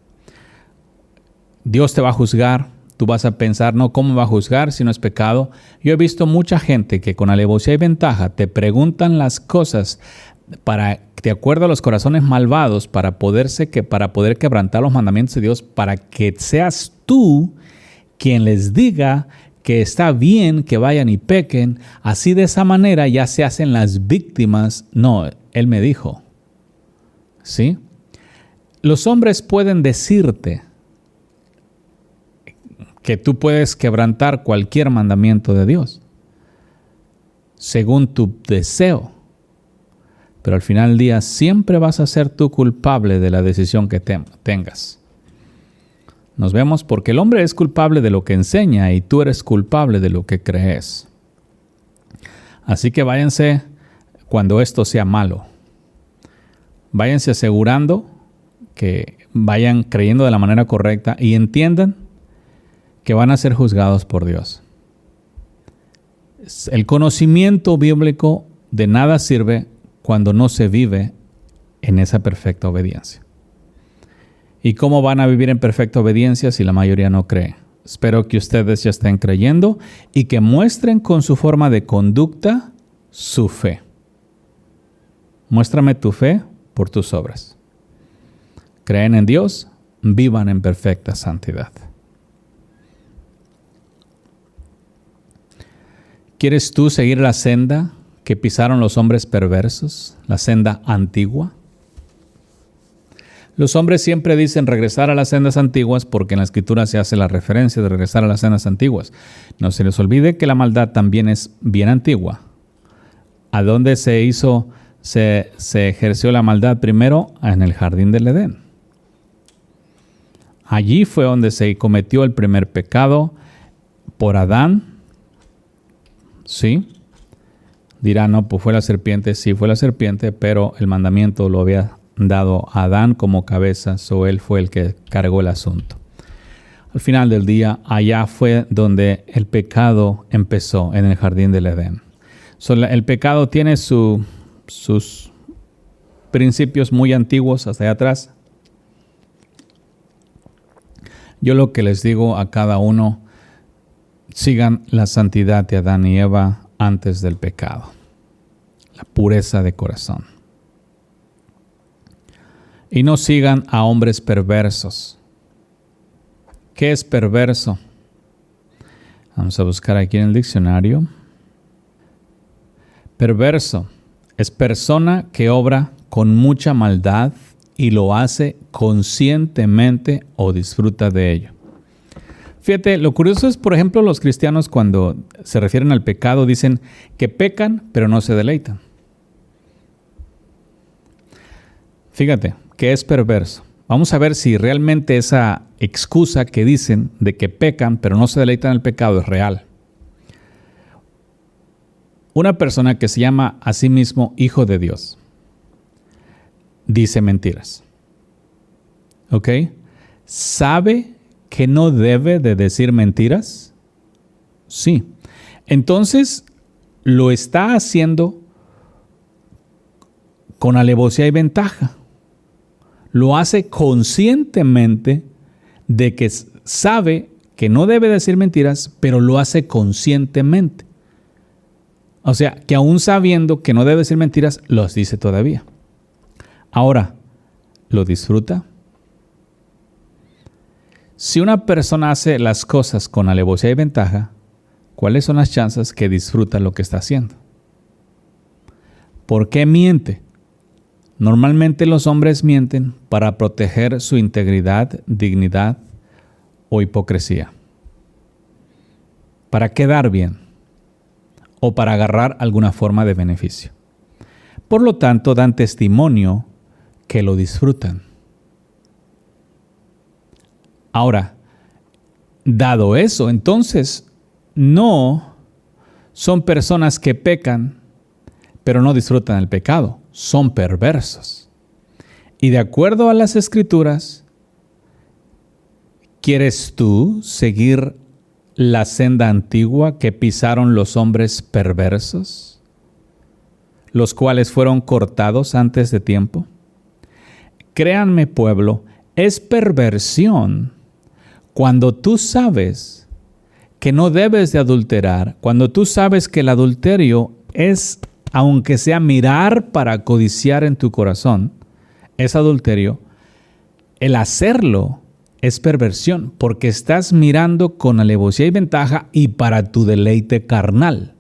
Dios te va a juzgar. Tú vas a pensar, no, ¿cómo va a juzgar si no es pecado? Yo he visto mucha gente que con alevosía y ventaja te preguntan las cosas de acuerdo a los corazones malvados para poder quebrantar los mandamientos de Dios, para que seas tú quien les diga que está bien que vayan y pequen. Así, de esa manera ya se hacen las víctimas. No, Él me dijo. ¿Sí? Los hombres pueden decirte que tú puedes quebrantar cualquier mandamiento de Dios según tu deseo, pero al final del día siempre vas a ser tú culpable de la decisión que tengas. Nos vemos, porque el hombre es culpable de lo que enseña y tú eres culpable de lo que crees. Así que váyanse cuando esto sea malo. Váyanse asegurando que vayan creyendo de la manera correcta y entiendan que van a ser juzgados por Dios. El conocimiento bíblico de nada sirve cuando no se vive en esa perfecta obediencia. ¿Y cómo van a vivir en perfecta obediencia si la mayoría no cree? Espero que ustedes ya estén creyendo y que muestren con su forma de conducta su fe. Muéstrame tu fe por tus obras. Creen en Dios, vivan en perfecta santidad. ¿Quieres tú seguir la senda que pisaron los hombres perversos, la senda antigua? Los hombres siempre dicen regresar a las sendas antiguas porque en la Escritura se hace la referencia de regresar a las sendas antiguas. No se les olvide que la maldad también es bien antigua. ¿A dónde se ejerció la maldad primero? En el jardín del Edén. Allí fue donde se cometió el primer pecado por Adán. ¿Sí? Dirán, no, pues fue la serpiente. Sí, fue la serpiente, pero el mandamiento lo había dado a Adán como cabeza, él fue el que cargó el asunto. Al final del día, allá fue donde el pecado empezó, en el jardín del Edén. El pecado tiene sus principios muy antiguos hasta allá atrás. Yo lo que les digo a cada uno, sigan la santidad de Adán y Eva antes del pecado, la pureza de corazón. Y no sigan a hombres perversos. ¿Qué es perverso? Vamos a buscar aquí en el diccionario. Perverso es persona que obra con mucha maldad y lo hace conscientemente o disfruta de ello. Fíjate, lo curioso es, por ejemplo, los cristianos cuando se refieren al pecado dicen que pecan pero no se deleitan. Fíjate, ¿qué es perverso? Vamos a ver si realmente esa excusa que dicen de que pecan pero no se deleitan en el pecado es real. Una persona que se llama a sí mismo hijo de Dios dice mentiras. ¿Ok? ¿Sabe que no debe de decir mentiras? Sí. Entonces, lo está haciendo con alevosía y ventaja. Lo hace conscientemente de que sabe que no debe decir mentiras, pero lo hace conscientemente. O sea, que aún sabiendo que no debe decir mentiras, los dice todavía. Ahora, ¿lo disfruta? Si una persona hace las cosas con alevosía y ventaja, ¿cuáles son las chances que disfruta lo que está haciendo? ¿Por qué miente? Normalmente los hombres mienten para proteger su integridad, dignidad o hipocresía. Para quedar bien o para agarrar alguna forma de beneficio. Por lo tanto, dan testimonio que lo disfrutan. Ahora, dado eso, entonces, no son personas que pecan, pero no disfrutan el pecado. Son perversos. Y de acuerdo a las Escrituras, ¿quieres tú seguir la senda antigua que pisaron los hombres perversos, los cuales fueron cortados antes de tiempo? Créanme, pueblo, es perversión cuando tú sabes que no debes de adulterar, cuando tú sabes que el adulterio es, aunque sea mirar para codiciar en tu corazón, es adulterio. El hacerlo es perversión porque estás mirando con alevosía y ventaja y para tu deleite carnal.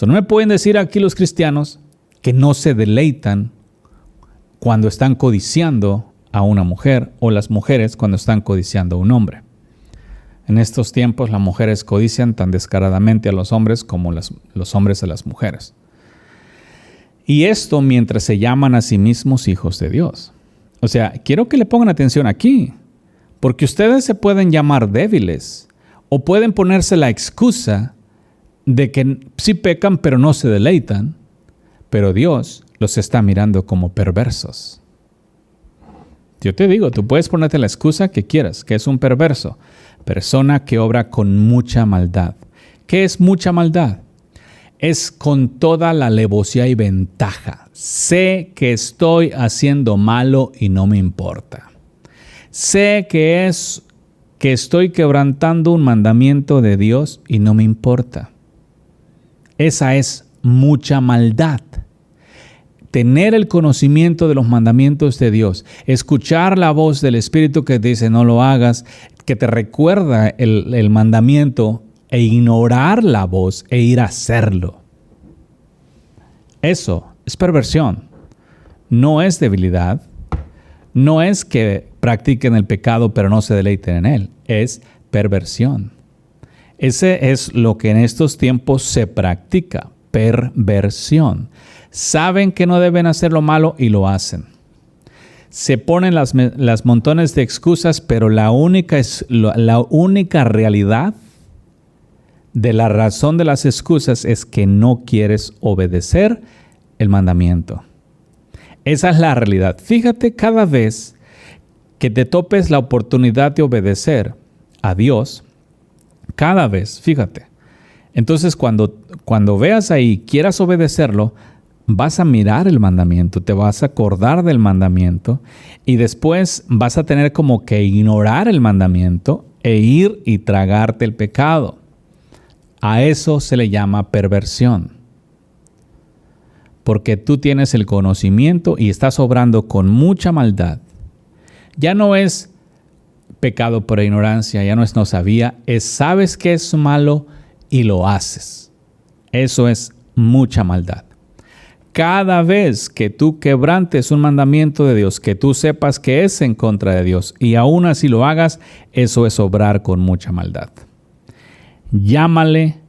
No me pueden decir aquí los cristianos que no se deleitan cuando están codiciando a una mujer, o las mujeres cuando están codiciando a un hombre. En estos tiempos las mujeres codician tan descaradamente a los hombres como los hombres a las mujeres. Y esto mientras se llaman a sí mismos hijos de Dios. O sea, quiero que le pongan atención aquí, porque ustedes se pueden llamar débiles o pueden ponerse la excusa de que sí pecan pero no se deleitan, pero Dios los está mirando como perversos. Yo te digo, tú puedes ponerte la excusa que quieras, que es un perverso, persona que obra con mucha maldad. ¿Qué es mucha maldad? Es con toda la alevosía y ventaja. Sé que estoy haciendo malo y no me importa. Sé que estoy quebrantando un mandamiento de Dios y no me importa. Esa es mucha maldad. Tener el conocimiento de los mandamientos de Dios, escuchar la voz del Espíritu que te dice no lo hagas, que te recuerda el mandamiento, e ignorar la voz e ir a hacerlo. Eso es perversión. No es debilidad. No es que practiquen el pecado pero no se deleiten en él. Es perversión. Ese es lo que en estos tiempos se practica. Perversión. Saben que no deben hacer lo malo y lo hacen. Se ponen las montones de excusas, pero la única realidad de la razón de las excusas es que no quieres obedecer el mandamiento. Esa es la realidad. Fíjate, cada vez que te topes la oportunidad de obedecer a Dios, cada vez, fíjate. Entonces, cuando veas ahí, quieras obedecerlo, vas a mirar el mandamiento, te vas a acordar del mandamiento y después vas a tener como que ignorar el mandamiento e ir y tragarte el pecado. A eso se le llama perversión. Porque tú tienes el conocimiento y estás obrando con mucha maldad. Ya no es pecado por ignorancia, ya no es no sabía, es sabes que es malo y lo haces. Eso es mucha maldad. Cada vez que tú quebrantes un mandamiento de Dios, que tú sepas que es en contra de Dios y aún así lo hagas, eso es obrar con mucha maldad. Llámale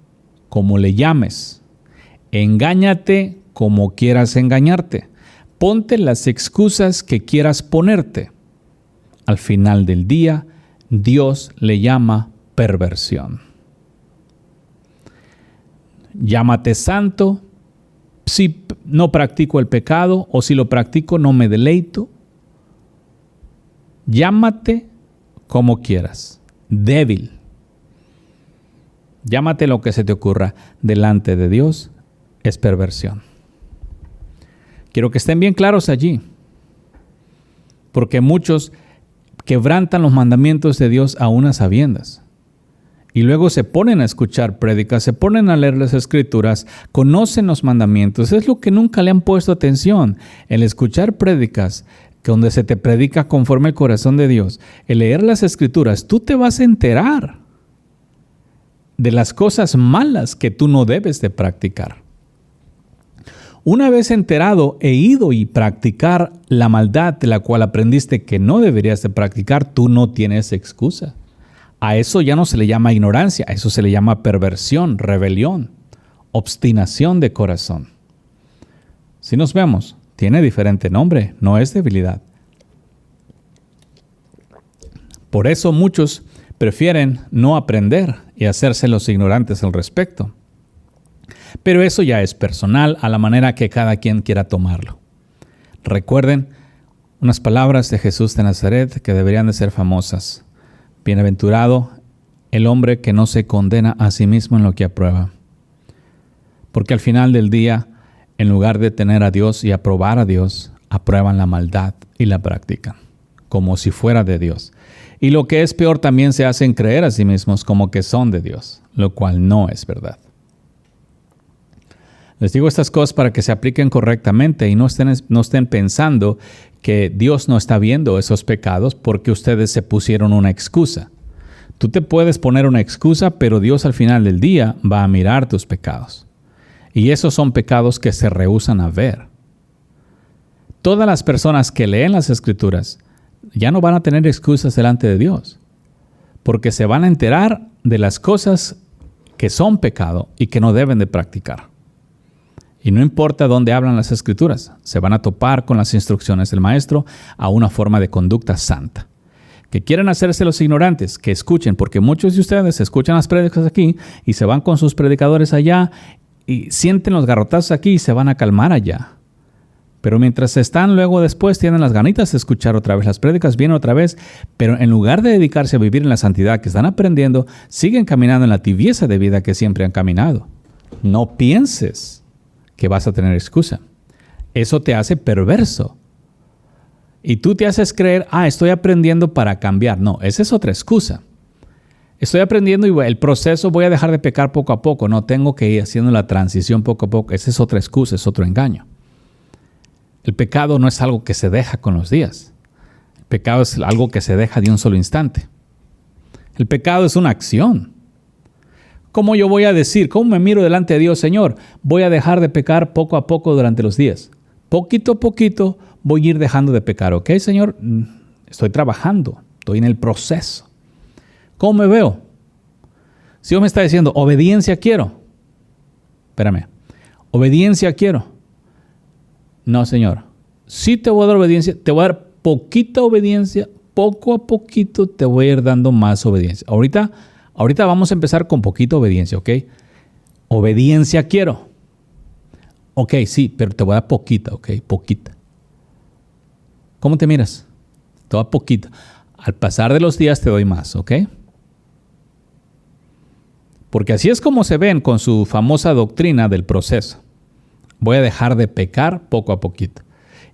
como le llames. Engáñate como quieras engañarte. Ponte las excusas que quieras ponerte. Al final del día, Dios le llama perversión. Llámate santo. Si no practico el pecado o si lo practico no me deleito. Llámate como quieras. Débil. Llámate lo que se te ocurra. Delante de Dios es perversión. Quiero que estén bien claros allí. Porque muchos quebrantan los mandamientos de Dios a unas sabiendas. Y luego se ponen a escuchar prédicas, se ponen a leer las Escrituras, conocen los mandamientos. Es lo que nunca le han puesto atención. El escuchar prédicas, donde se te predica conforme al corazón de Dios. El leer las Escrituras, tú te vas a enterar de las cosas malas que tú no debes de practicar. Una vez enterado e ido y practicar la maldad de la cual aprendiste que no deberías de practicar, tú no tienes excusa. A eso ya no se le llama ignorancia, a eso se le llama perversión, rebelión, obstinación de corazón. Si nos vemos, tiene diferente nombre, no es debilidad. Por eso muchos prefieren no aprender y hacerse los ignorantes al respecto. Pero eso ya es personal, a la manera que cada quien quiera tomarlo. Recuerden unas palabras de Jesús de Nazaret que deberían de ser famosas. Bienaventurado el hombre que no se condena a sí mismo en lo que aprueba. Porque al final del día, en lugar de tener a Dios y aprobar a Dios, aprueban la maldad y la practican, como si fuera de Dios. Y lo que es peor, también se hacen creer a sí mismos como que son de Dios, lo cual no es verdad. Les digo estas cosas para que se apliquen correctamente y no estén pensando que Dios no está viendo esos pecados porque ustedes se pusieron una excusa. Tú te puedes poner una excusa, pero Dios al final del día va a mirar tus pecados. Y esos son pecados que se rehúsan a ver. Todas las personas que leen las Escrituras ya no van a tener excusas delante de Dios, porque se van a enterar de las cosas que son pecado y que no deben de practicar. Y no importa dónde hablan las Escrituras, se van a topar con las instrucciones del Maestro a una forma de conducta santa. Que quieren hacerse los ignorantes, que escuchen, porque muchos de ustedes escuchan las prédicas aquí y se van con sus predicadores allá y sienten los garrotazos aquí y se van a calmar allá. Pero mientras están luego después tienen las ganitas de escuchar otra vez las prédicas, vienen otra vez, pero en lugar de dedicarse a vivir en la santidad que están aprendiendo, siguen caminando en la tibieza de vida que siempre han caminado. No pienses que vas a tener excusa. Eso te hace perverso. Y tú te haces creer, estoy aprendiendo para cambiar. No, esa es otra excusa. Estoy aprendiendo y el proceso voy a dejar de pecar poco a poco. No, tengo que ir haciendo la transición poco a poco. Esa es otra excusa, es otro engaño. El pecado no es algo que se deja con los días. El pecado es algo que se deja de un solo instante. El pecado es una acción. ¿Cómo yo voy a decir, cómo me miro delante de Dios, Señor? Voy a dejar de pecar poco a poco durante los días. Poquito a poquito voy a ir dejando de pecar. ¿Ok, Señor? Estoy trabajando. Estoy en el proceso. ¿Cómo me veo? Si Dios me está diciendo, obediencia quiero. Espérame. Obediencia quiero. No, Señor. Sí te voy a dar obediencia. Te voy a dar poquita obediencia. Poco a poquito te voy a ir dando más obediencia. Ahorita vamos a empezar con poquita obediencia, ¿ok? Obediencia quiero. Ok, sí, pero te voy a dar poquita, ¿ok? Poquita. ¿Cómo te miras? Te voy a dar poquita. Al pasar de los días te doy más, ¿ok? Porque así es como se ven con su famosa doctrina del proceso. Voy a dejar de pecar poco a poquito.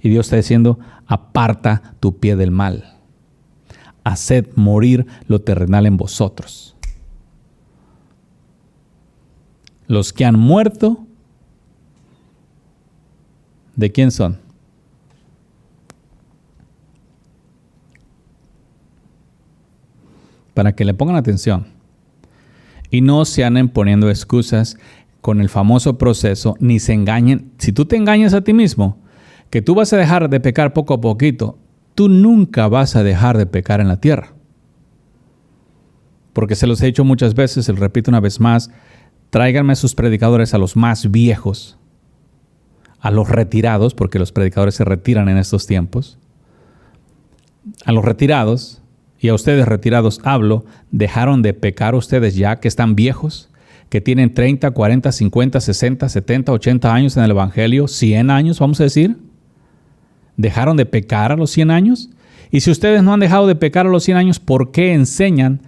Y Dios está diciendo, aparta tu pie del mal. Haced morir lo terrenal en vosotros. Los que han muerto, ¿de quién son? Para que le pongan atención. Y no se anden poniendo excusas con el famoso proceso, ni se engañen. Si tú te engañas a ti mismo, que tú vas a dejar de pecar poco a poquito, tú nunca vas a dejar de pecar en la tierra. Porque se los he dicho muchas veces, les repito una vez más, tráiganme sus predicadores a los más viejos, a los retirados, porque los predicadores se retiran en estos tiempos. A los retirados, y a ustedes retirados hablo, ¿dejaron de pecar ustedes ya que están viejos? Que tienen 30, 40, 50, 60, 70, 80 años en el Evangelio, 100 años, vamos a decir. ¿Dejaron de pecar a los 100 años? Y si ustedes no han dejado de pecar a los 100 años, ¿por qué enseñan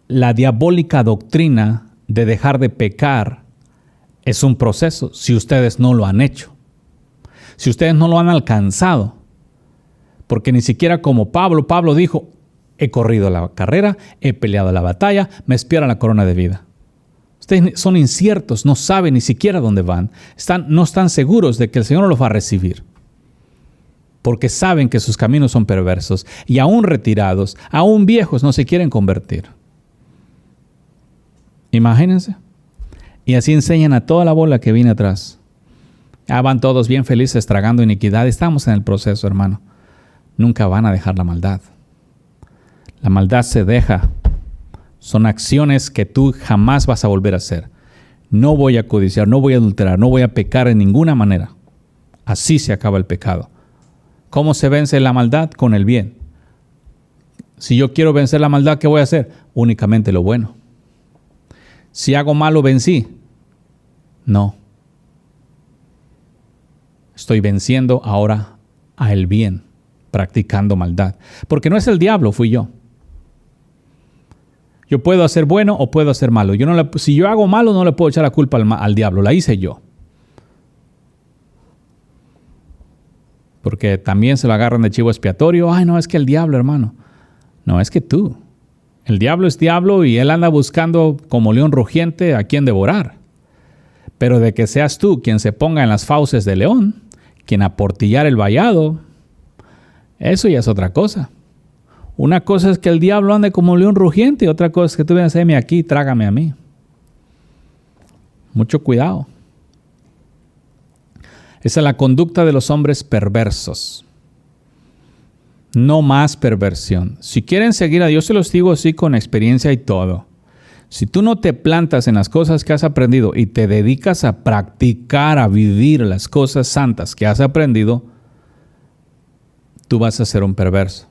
la diabólica doctrina de dejar de pecar? Es un proceso si ustedes no lo han hecho. Si ustedes no lo han alcanzado. Porque ni siquiera como Pablo dijo, he corrido la carrera, he peleado la batalla, me espera la corona de vida. Ustedes son inciertos, no saben ni siquiera dónde van. No están seguros de que el Señor los va a recibir. Porque saben que sus caminos son perversos. Y aún retirados, aún viejos, no se quieren convertir. Imagínense. Y así enseñan a toda la bola que viene atrás. Van todos bien felices tragando iniquidad. Estamos en el proceso, hermano. Nunca van a dejar la maldad. La maldad se deja. Son acciones que tú jamás vas a volver a hacer. No voy a codiciar, no voy a adulterar, no voy a pecar en ninguna manera. Así se acaba el pecado. ¿Cómo se vence la maldad? Con el bien. Si yo quiero vencer la maldad, ¿qué voy a hacer? Únicamente lo bueno. Si hago malo, vencí. No. Estoy venciendo ahora a el bien, practicando maldad. Porque no es el diablo, fui yo. Yo puedo hacer bueno o puedo hacer malo. Si yo hago malo, no le puedo echar la culpa al diablo. La hice yo. Porque también se lo agarran de chivo expiatorio. Ay, no, es que el diablo, hermano. No, es que tú. El diablo es diablo y él anda buscando como león rugiente a quien devorar. Pero de que seas tú quien se ponga en las fauces de león, quien aportillar el vallado, eso ya es otra cosa. Una cosa es que el diablo ande como león rugiente y otra cosa es que tú vienes a hacerme aquí, trágame a mí. Mucho cuidado. Esa es la conducta de los hombres perversos. No más perversión. Si quieren seguir a Dios, se los digo así con experiencia y todo. Si tú no te plantas en las cosas que has aprendido y te dedicas a practicar, a vivir las cosas santas que has aprendido, tú vas a ser un perverso.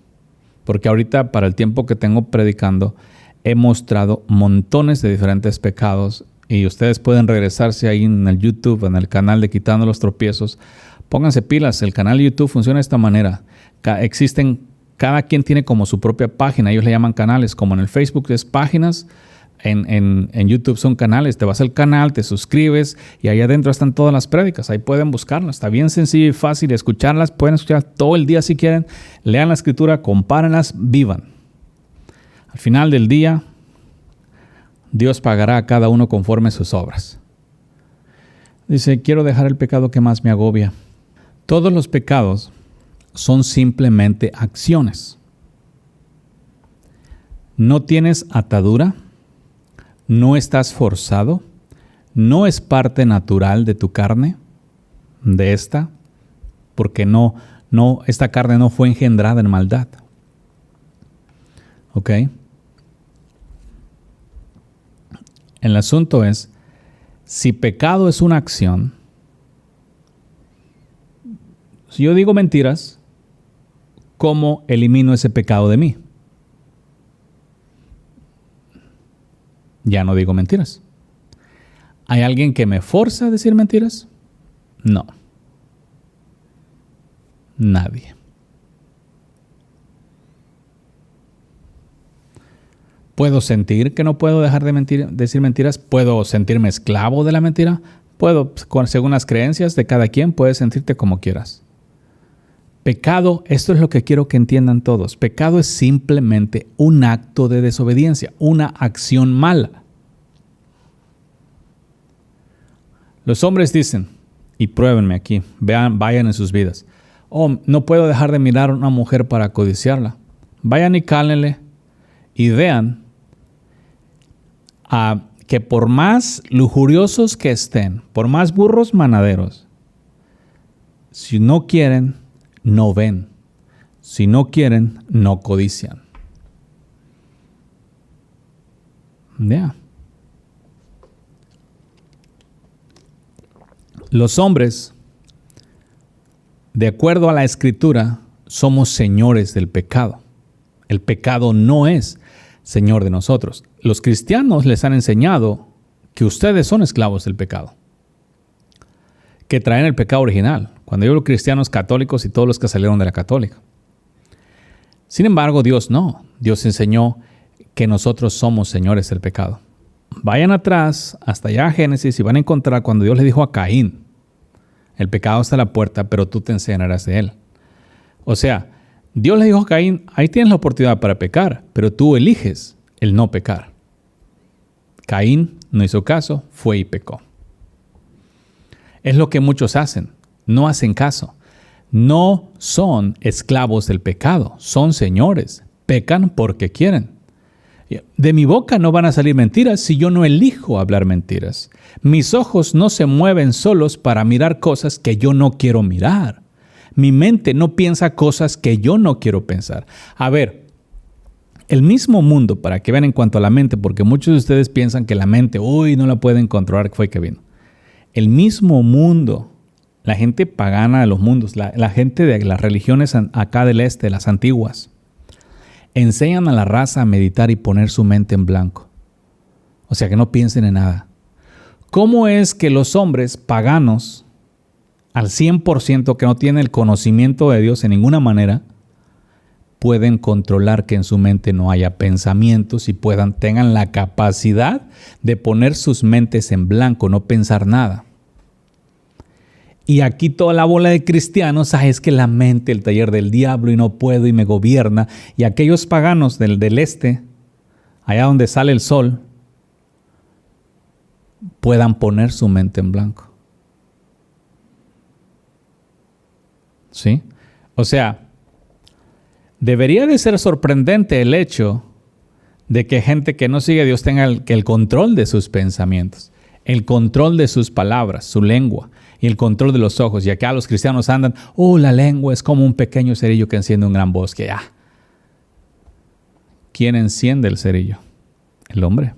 Porque ahorita, para el tiempo que tengo predicando, he mostrado montones de diferentes pecados y ustedes pueden regresarse ahí en el YouTube, en el canal de Quitando los Tropiezos. Pónganse pilas, el canal de YouTube funciona de esta manera. Cada quien tiene como su propia página, ellos le llaman canales, como en el Facebook es páginas, en YouTube son canales. Te vas al canal, te suscribes y ahí adentro están todas las prédicas, ahí pueden buscarlas, está bien sencillo y fácil escucharlas, pueden escuchar todo el día si quieren, lean la escritura, compárenlas, vivan. Al final del día, Dios pagará a cada uno conforme a sus obras. Dice, quiero dejar el pecado que más me agobia. Todos los pecados son simplemente acciones. No tienes atadura, no estás forzado, no es parte natural de tu carne, de esta, porque esta carne no fue engendrada en maldad. ¿Ok? El asunto es, si pecado es una acción, si yo digo mentiras, ¿cómo elimino ese pecado de mí? Ya no digo mentiras. ¿Hay alguien que me forza a decir mentiras? No. Nadie. ¿Puedo sentir que no puedo dejar de decir mentiras? ¿Puedo sentirme esclavo de la mentira? Puedo, según las creencias de cada quien, puedes sentirte como quieras. Pecado, esto es lo que quiero que entiendan todos. Pecado es simplemente un acto de desobediencia, una acción mala. Los hombres dicen, y pruébenme aquí, vayan en sus vidas. Oh, no puedo dejar de mirar a una mujer para codiciarla. Vayan y cállenle y vean que por más lujuriosos que estén, por más burros manaderos, si no quieren, no ven. Si no quieren, no codician. Yeah. Los hombres, de acuerdo a la Escritura, somos señores del pecado. El pecado no es señor de nosotros. Los cristianos les han enseñado que ustedes son esclavos del pecado, que traen el pecado original. Cuando yo hablo cristianos católicos y todos los que salieron de la católica. Sin embargo, Dios no. Dios enseñó que nosotros somos señores del pecado. Vayan atrás, hasta allá a Génesis, y van a encontrar cuando Dios le dijo a Caín, el pecado está a la puerta, pero tú te enseñarás de él. O sea, Dios le dijo a Caín, ahí tienes la oportunidad para pecar, pero tú eliges el no pecar. Caín no hizo caso, fue y pecó. Es lo que muchos hacen. No hacen caso. No son esclavos del pecado, son señores. Pecan porque quieren. De mi boca no van a salir mentiras si yo no elijo hablar mentiras. Mis ojos no se mueven solos para mirar cosas que yo no quiero mirar. Mi mente no piensa cosas que yo no quiero pensar. A ver, el mismo mundo, para que vean en cuanto a la mente, porque muchos de ustedes piensan que la mente, no la pueden controlar, fue que vino. El mismo mundo, la gente pagana de los mundos, la gente de las religiones acá del este, las antiguas, enseñan a la raza a meditar y poner su mente en blanco. O sea, que no piensen en nada. ¿Cómo es que los hombres paganos, al 100%, que no tienen el conocimiento de Dios en ninguna manera, pueden controlar que en su mente no haya pensamientos y tengan la capacidad de poner sus mentes en blanco, no pensar nada? Y aquí toda la bola de cristianos, es que la mente, el taller del diablo y no puedo y me gobierna. Y aquellos paganos del este, allá donde sale el sol, puedan poner su mente en blanco. ¿Sí? O sea, debería de ser sorprendente el hecho de que gente que no sigue a Dios tenga el control de sus pensamientos, el control de sus palabras, su lengua y el control de los ojos. Y acá los cristianos andan, la lengua es como un pequeño cerillo que enciende un gran bosque. ¿Quién enciende el cerillo? El hombre.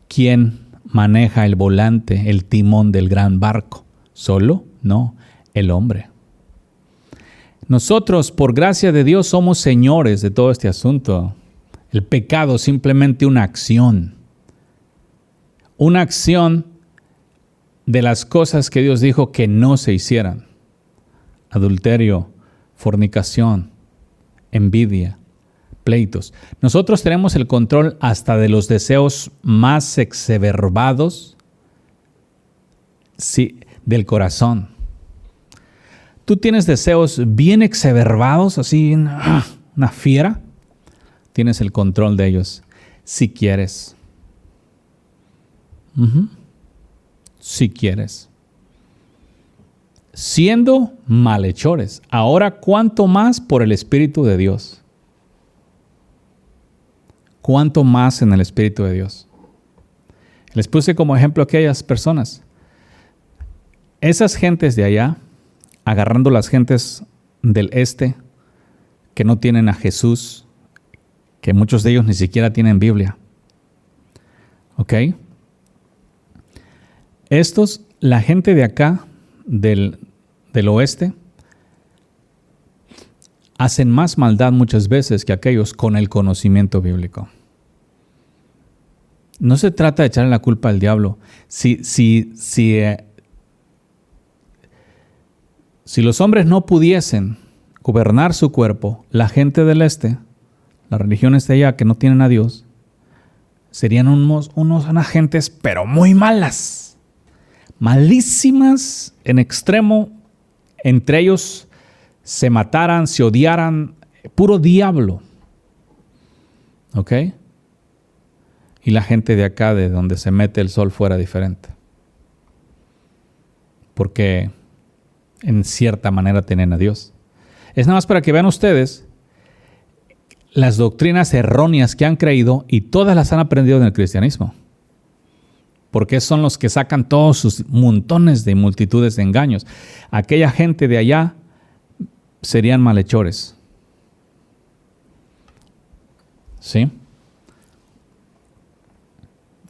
¿Quién maneja el volante, el timón del gran barco? ¿Solo? No, el hombre. Nosotros, por gracia de Dios, somos señores de todo este asunto. El pecado es simplemente una acción. Una acción de las cosas que Dios dijo que no se hicieran. Adulterio, fornicación, envidia, pleitos. Nosotros tenemos el control hasta de los deseos más exacerbados del corazón. Tú tienes deseos bien exacerbados, así una fiera. Tienes el control de ellos, si quieres. Si quieres. Siendo malhechores. Ahora, ¿cuánto más por el Espíritu de Dios? ¿Cuánto más en el Espíritu de Dios? Les puse como ejemplo a aquellas personas. Esas gentes de allá, agarrando las gentes del este, que no tienen a Jesús, que muchos de ellos ni siquiera tienen Biblia. ¿Ok? La gente de acá, del oeste, hacen más maldad muchas veces que aquellos con el conocimiento bíblico. No se trata de echarle la culpa al diablo. Si los hombres no pudiesen gobernar su cuerpo, la gente del este, las religiones de allá que no tienen a Dios, serían unas gentes pero muy malas, malísimas en extremo. Entre ellos se mataran, se odiaran, puro diablo. ¿Ok? Y la gente de acá, de donde se mete el sol, fuera diferente. Porque en cierta manera tienen a Dios. Es nada más para que vean ustedes las doctrinas erróneas que han creído, y todas las han aprendido en el cristianismo. Porque son los que sacan todos sus montones de multitudes de engaños. Aquella gente de allá serían malhechores. ¿Sí?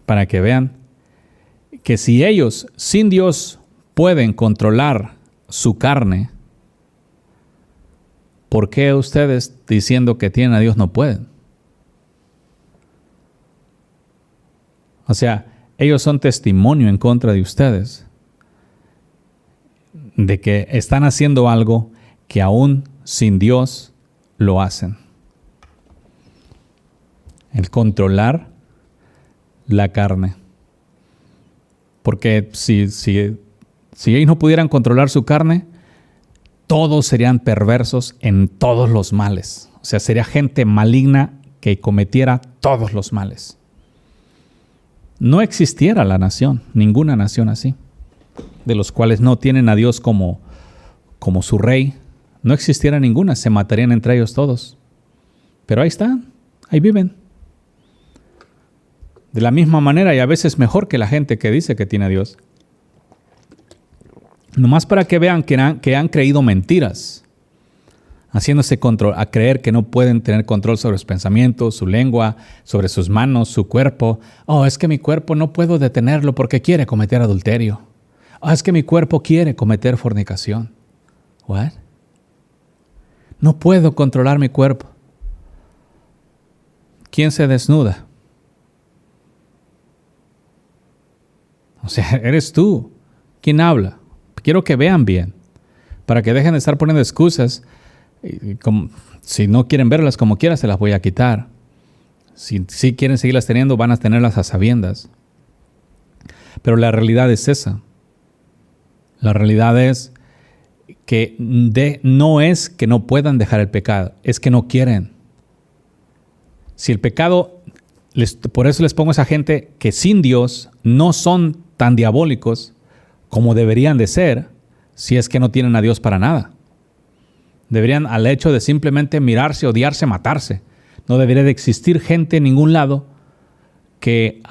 Para que vean que si ellos, sin Dios, pueden controlar su carne, ¿por qué ustedes, diciendo que tienen a Dios, no pueden? O sea, ellos son testimonio en contra de ustedes de que están haciendo algo que aún sin Dios lo hacen. El controlar la carne. Porque si ellos no pudieran controlar su carne, todos serían perversos en todos los males. O sea, sería gente maligna que cometiera todos los males. No existiera la nación, ninguna nación así, de los cuales no tienen a Dios como su rey. No existiera ninguna, se matarían entre ellos todos. Pero ahí están, ahí viven. De la misma manera, y a veces mejor que la gente que dice que tiene a Dios. Nomás para que vean que han creído mentiras, haciéndose a creer que no pueden tener control sobre sus pensamientos, su lengua, sobre sus manos, su cuerpo. Es que mi cuerpo no puedo detenerlo porque quiere cometer adulterio. Es que mi cuerpo quiere cometer fornicación. ¿What? No puedo controlar mi cuerpo. ¿quién se desnuda? O sea, eres tú. ¿Quién habla? Quiero que vean bien, para que dejen de estar poniendo excusas. Si no quieren verlas como quiera, se las voy a quitar. Si quieren seguirlas teniendo, van a tenerlas a sabiendas. Pero la realidad es esa. La realidad es que no es que no puedan dejar el pecado, es que no quieren. Si el pecado, por eso les pongo a esa gente que sin Dios no son tan diabólicos como deberían de ser, si es que no tienen a Dios para nada. Deberían, al hecho de simplemente mirarse, odiarse, matarse. No debería de existir gente en ningún lado que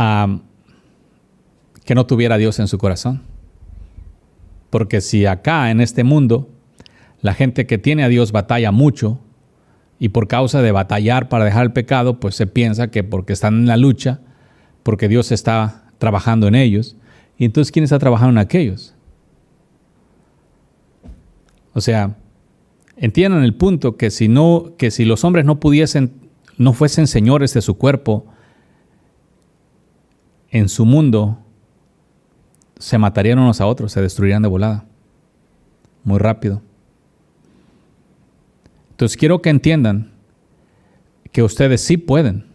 no tuviera a Dios en su corazón. Porque si acá en este mundo la gente que tiene a Dios batalla mucho, y por causa de batallar para dejar el pecado, pues se piensa que porque están en la lucha, porque Dios está trabajando en ellos, y entonces ¿quién está trabajando en aquellos? O sea, entiendan el punto que si los hombres no fuesen señores de su cuerpo en su mundo, se matarían unos a otros, se destruirían de volada, muy rápido. Entonces quiero que entiendan que ustedes sí pueden,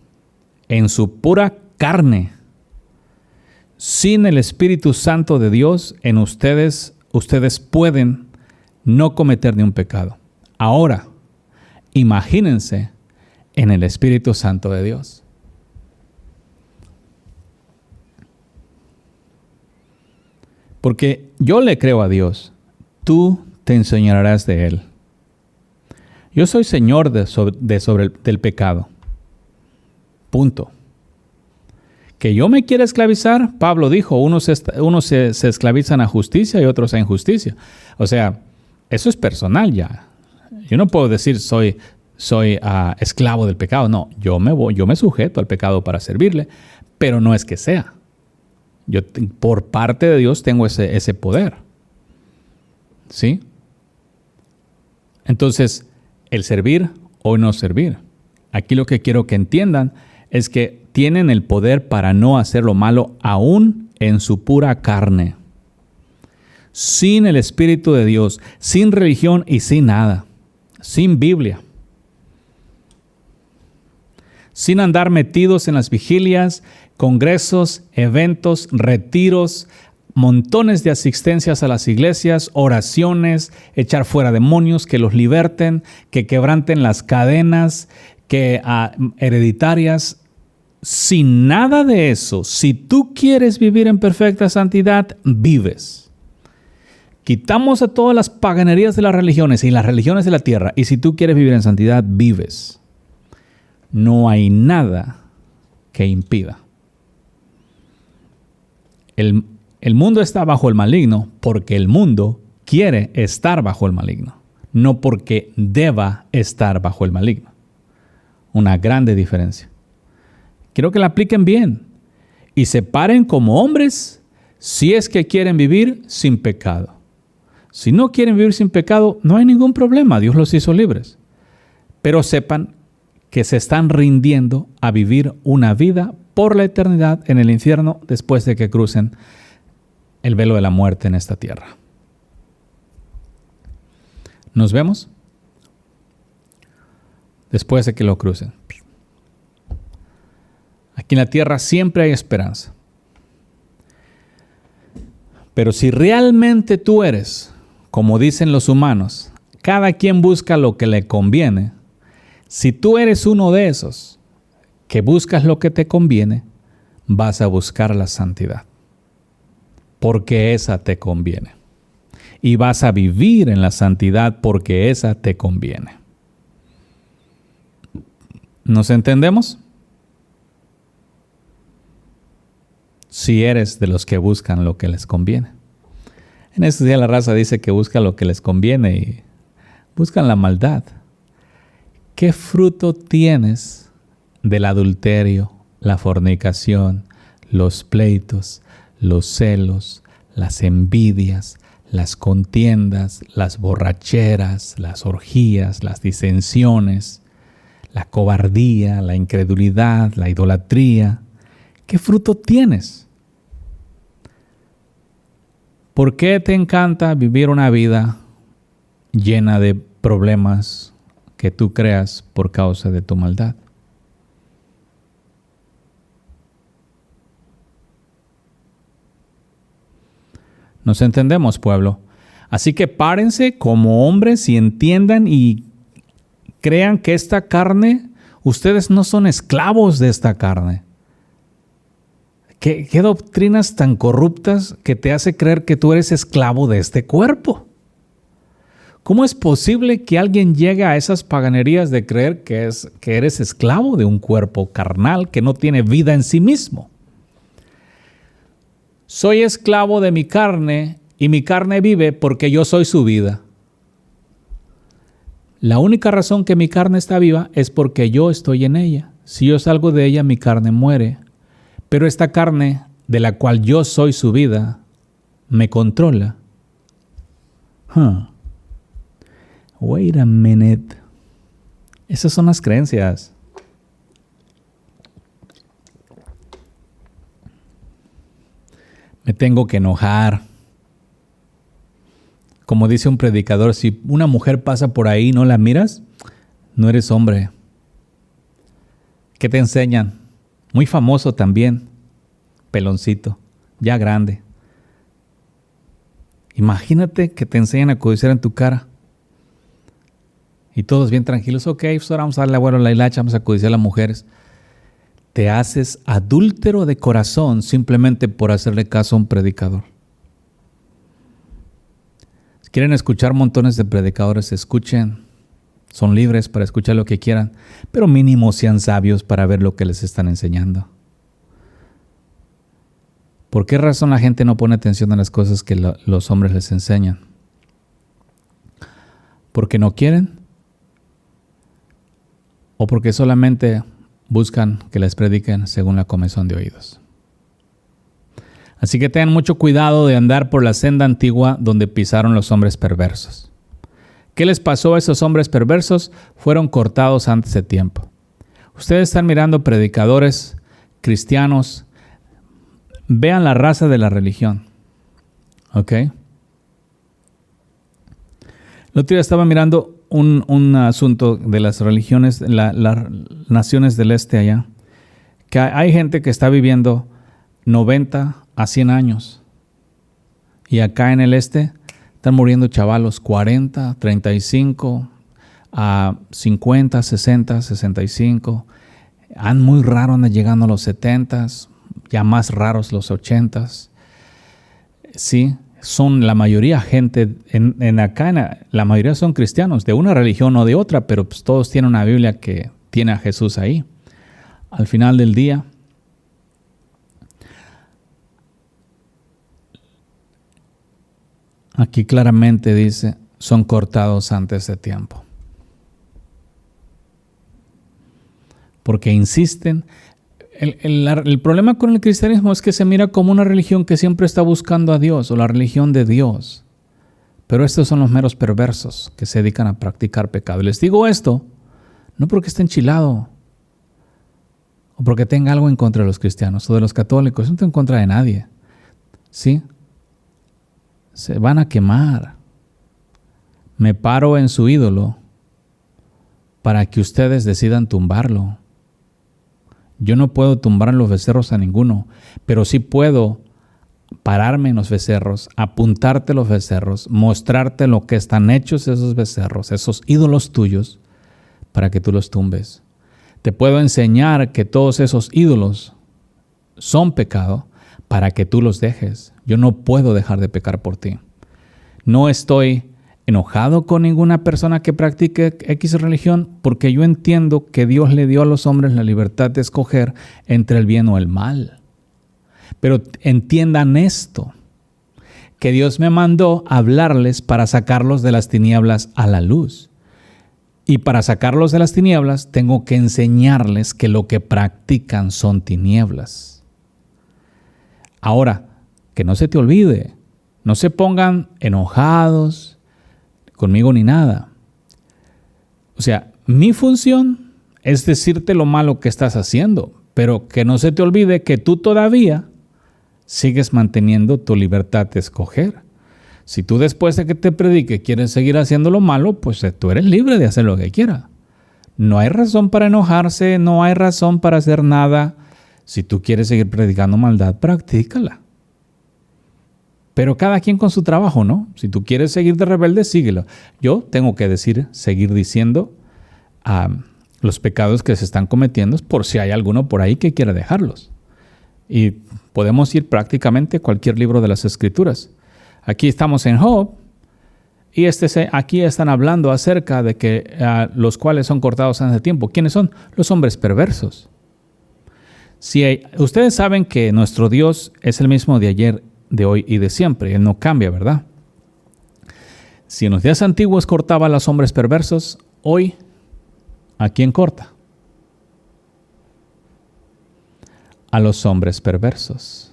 en su pura carne, sin el Espíritu Santo de Dios en ustedes pueden no cometer ni un pecado. Ahora, imagínense en el Espíritu Santo de Dios. Porque yo le creo a Dios, tú te enseñarás de Él. Yo soy Señor del pecado. Punto. Que yo me quiera esclavizar, Pablo dijo, unos se esclavizan a justicia y otros a injusticia. O sea, eso es personal ya. Yo no puedo decir soy esclavo del pecado. No, yo me sujeto al pecado para servirle, pero no es que sea. Yo por parte de Dios tengo ese poder. ¿Sí? Entonces, el servir o no servir. Aquí lo que quiero que entiendan es que tienen el poder para no hacer lo malo aún en su pura carne. Sin el Espíritu de Dios, sin religión y sin nada. Sin Biblia. Sin andar metidos en las vigilias, congresos, eventos, retiros, montones de asistencias a las iglesias, oraciones, echar fuera demonios, que los liberten, que quebranten las cadenas hereditarias. Sin nada de eso, si tú quieres vivir en perfecta santidad, vives. Quitamos a todas las paganerías de las religiones y las religiones de la tierra, y si tú quieres vivir en santidad, vives. No hay nada que impida. El mundo está bajo el maligno porque el mundo quiere estar bajo el maligno, no porque deba estar bajo el maligno. Una grande diferencia. Quiero que la apliquen bien y se paren como hombres si es que quieren vivir sin pecado. Si no quieren vivir sin pecado, no hay ningún problema, Dios los hizo libres. Pero sepan que se están rindiendo a vivir una vida por la eternidad en el infierno después de que crucen el velo de la muerte en esta tierra. ¿Nos vemos? Después de que lo crucen. Aquí en la tierra siempre hay esperanza. Pero si realmente tú eres, como dicen los humanos, cada quien busca lo que le conviene, si tú eres uno de esos que buscas lo que te conviene, vas a buscar la santidad. Porque esa te conviene. Y vas a vivir en la santidad porque esa te conviene. ¿Nos entendemos? Si eres de los que buscan lo que les conviene. En este día la raza dice que busca lo que les conviene y buscan la maldad. ¿Qué fruto tienes del adulterio, la fornicación, los pleitos, los celos, las envidias, las contiendas, las borracheras, las orgías, las disensiones, la cobardía, la incredulidad, la idolatría, ¿qué fruto tienes? ¿Por qué te encanta vivir una vida llena de problemas que tú creas por causa de tu maldad? Nos entendemos, pueblo. Así que párense como hombres y entiendan y crean que esta carne, ustedes no son esclavos de esta carne. ¿Qué doctrinas tan corruptas que te hace creer que tú eres esclavo de este cuerpo? ¿Cómo es posible que alguien llegue a esas paganerías de creer que eres esclavo de un cuerpo carnal que no tiene vida en sí mismo? Soy esclavo de mi carne y mi carne vive porque yo soy su vida. La única razón que mi carne está viva es porque yo estoy en ella. Si yo salgo de ella, mi carne muere. Pero esta carne, de la cual yo soy su vida, me controla. Wait a minute. Esas son las creencias. Me tengo que enojar. Como dice un predicador, si una mujer pasa por ahí y no la miras, no eres hombre. ¿Qué te enseñan? Muy famoso también, peloncito, ya grande. Imagínate que te enseñan a codiciar en tu cara. Y todos bien tranquilos, ok, pues ahora vamos a darle abuelo la hilacha, vamos a codiciar a las mujeres. Te haces adúltero de corazón simplemente por hacerle caso a un predicador. Si quieren escuchar montones de predicadores, escuchen. Son libres para escuchar lo que quieran, pero mínimo sean sabios para ver lo que les están enseñando. ¿Por qué razón la gente no pone atención a las cosas que los hombres les enseñan? ¿Porque no quieren? ¿O porque solamente buscan que les prediquen según la comezón de oídos? Así que tengan mucho cuidado de andar por la senda antigua donde pisaron los hombres perversos. ¿Qué les pasó a esos hombres perversos? Fueron cortados antes de tiempo. Ustedes están mirando predicadores cristianos. Vean la raza de la religión. ¿Ok? El otro día estaba mirando un asunto de las religiones, las naciones del este allá, que hay gente que está viviendo 90 a 100 años. Y acá en el este están muriendo chavalos 40, 35, a 50, 60, 65. Muy raro andan llegando a los 70, ya más raros los 80. Sí, son la mayoría gente, la mayoría son cristianos, de una religión o de otra, pero pues todos tienen una Biblia que tiene a Jesús ahí. Al final del día, aquí claramente dice, son cortados antes de tiempo. Porque insisten. El problema con el cristianismo es que se mira como una religión que siempre está buscando a Dios, o la religión de Dios. Pero estos son los meros perversos que se dedican a practicar pecado. Y les digo esto, no porque esté enchilado, o porque tenga algo en contra de los cristianos o de los católicos. No estoy en contra de nadie. ¿Sí? Se van a quemar. Me paro en su ídolo para que ustedes decidan tumbarlo. Yo no puedo tumbar en los becerros a ninguno, pero sí puedo pararme en los becerros, apuntarte los becerros, mostrarte lo que están hechos esos becerros, esos ídolos tuyos, para que tú los tumbes. Te puedo enseñar que todos esos ídolos son pecado para que tú los dejes. Yo no puedo dejar de pecar por ti. No estoy enojado con ninguna persona que practique X religión, porque yo entiendo que Dios le dio a los hombres la libertad de escoger entre el bien o el mal. Pero entiendan esto, que Dios me mandó a hablarles para sacarlos de las tinieblas a la luz. Y para sacarlos de las tinieblas tengo que enseñarles que lo que practican son tinieblas. Ahora, que no se te olvide, no se pongan enojados conmigo ni nada. O sea, mi función es decirte lo malo que estás haciendo, pero que no se te olvide que tú todavía sigues manteniendo tu libertad de escoger. Si tú después de que te predique quieres seguir haciendo lo malo, pues tú eres libre de hacer lo que quieras. No hay razón para enojarse, no hay razón para hacer nada. Si tú quieres seguir predicando maldad, practícala. Pero cada quien con su trabajo, ¿no? Si tú quieres seguir de rebelde, síguelo. Yo tengo que seguir diciendo los pecados que se están cometiendo por si hay alguno por ahí que quiera dejarlos. Y podemos ir prácticamente a cualquier libro de las Escrituras. Aquí estamos en Job y aquí están hablando acerca de que los cuales son cortados antes de tiempo. ¿Quiénes son? Los hombres perversos. Ustedes saben que nuestro Dios es el mismo de ayer, de hoy y de siempre. Él no cambia, ¿verdad? Si en los días antiguos cortaba a los hombres perversos, hoy, ¿a quién corta? A los hombres perversos.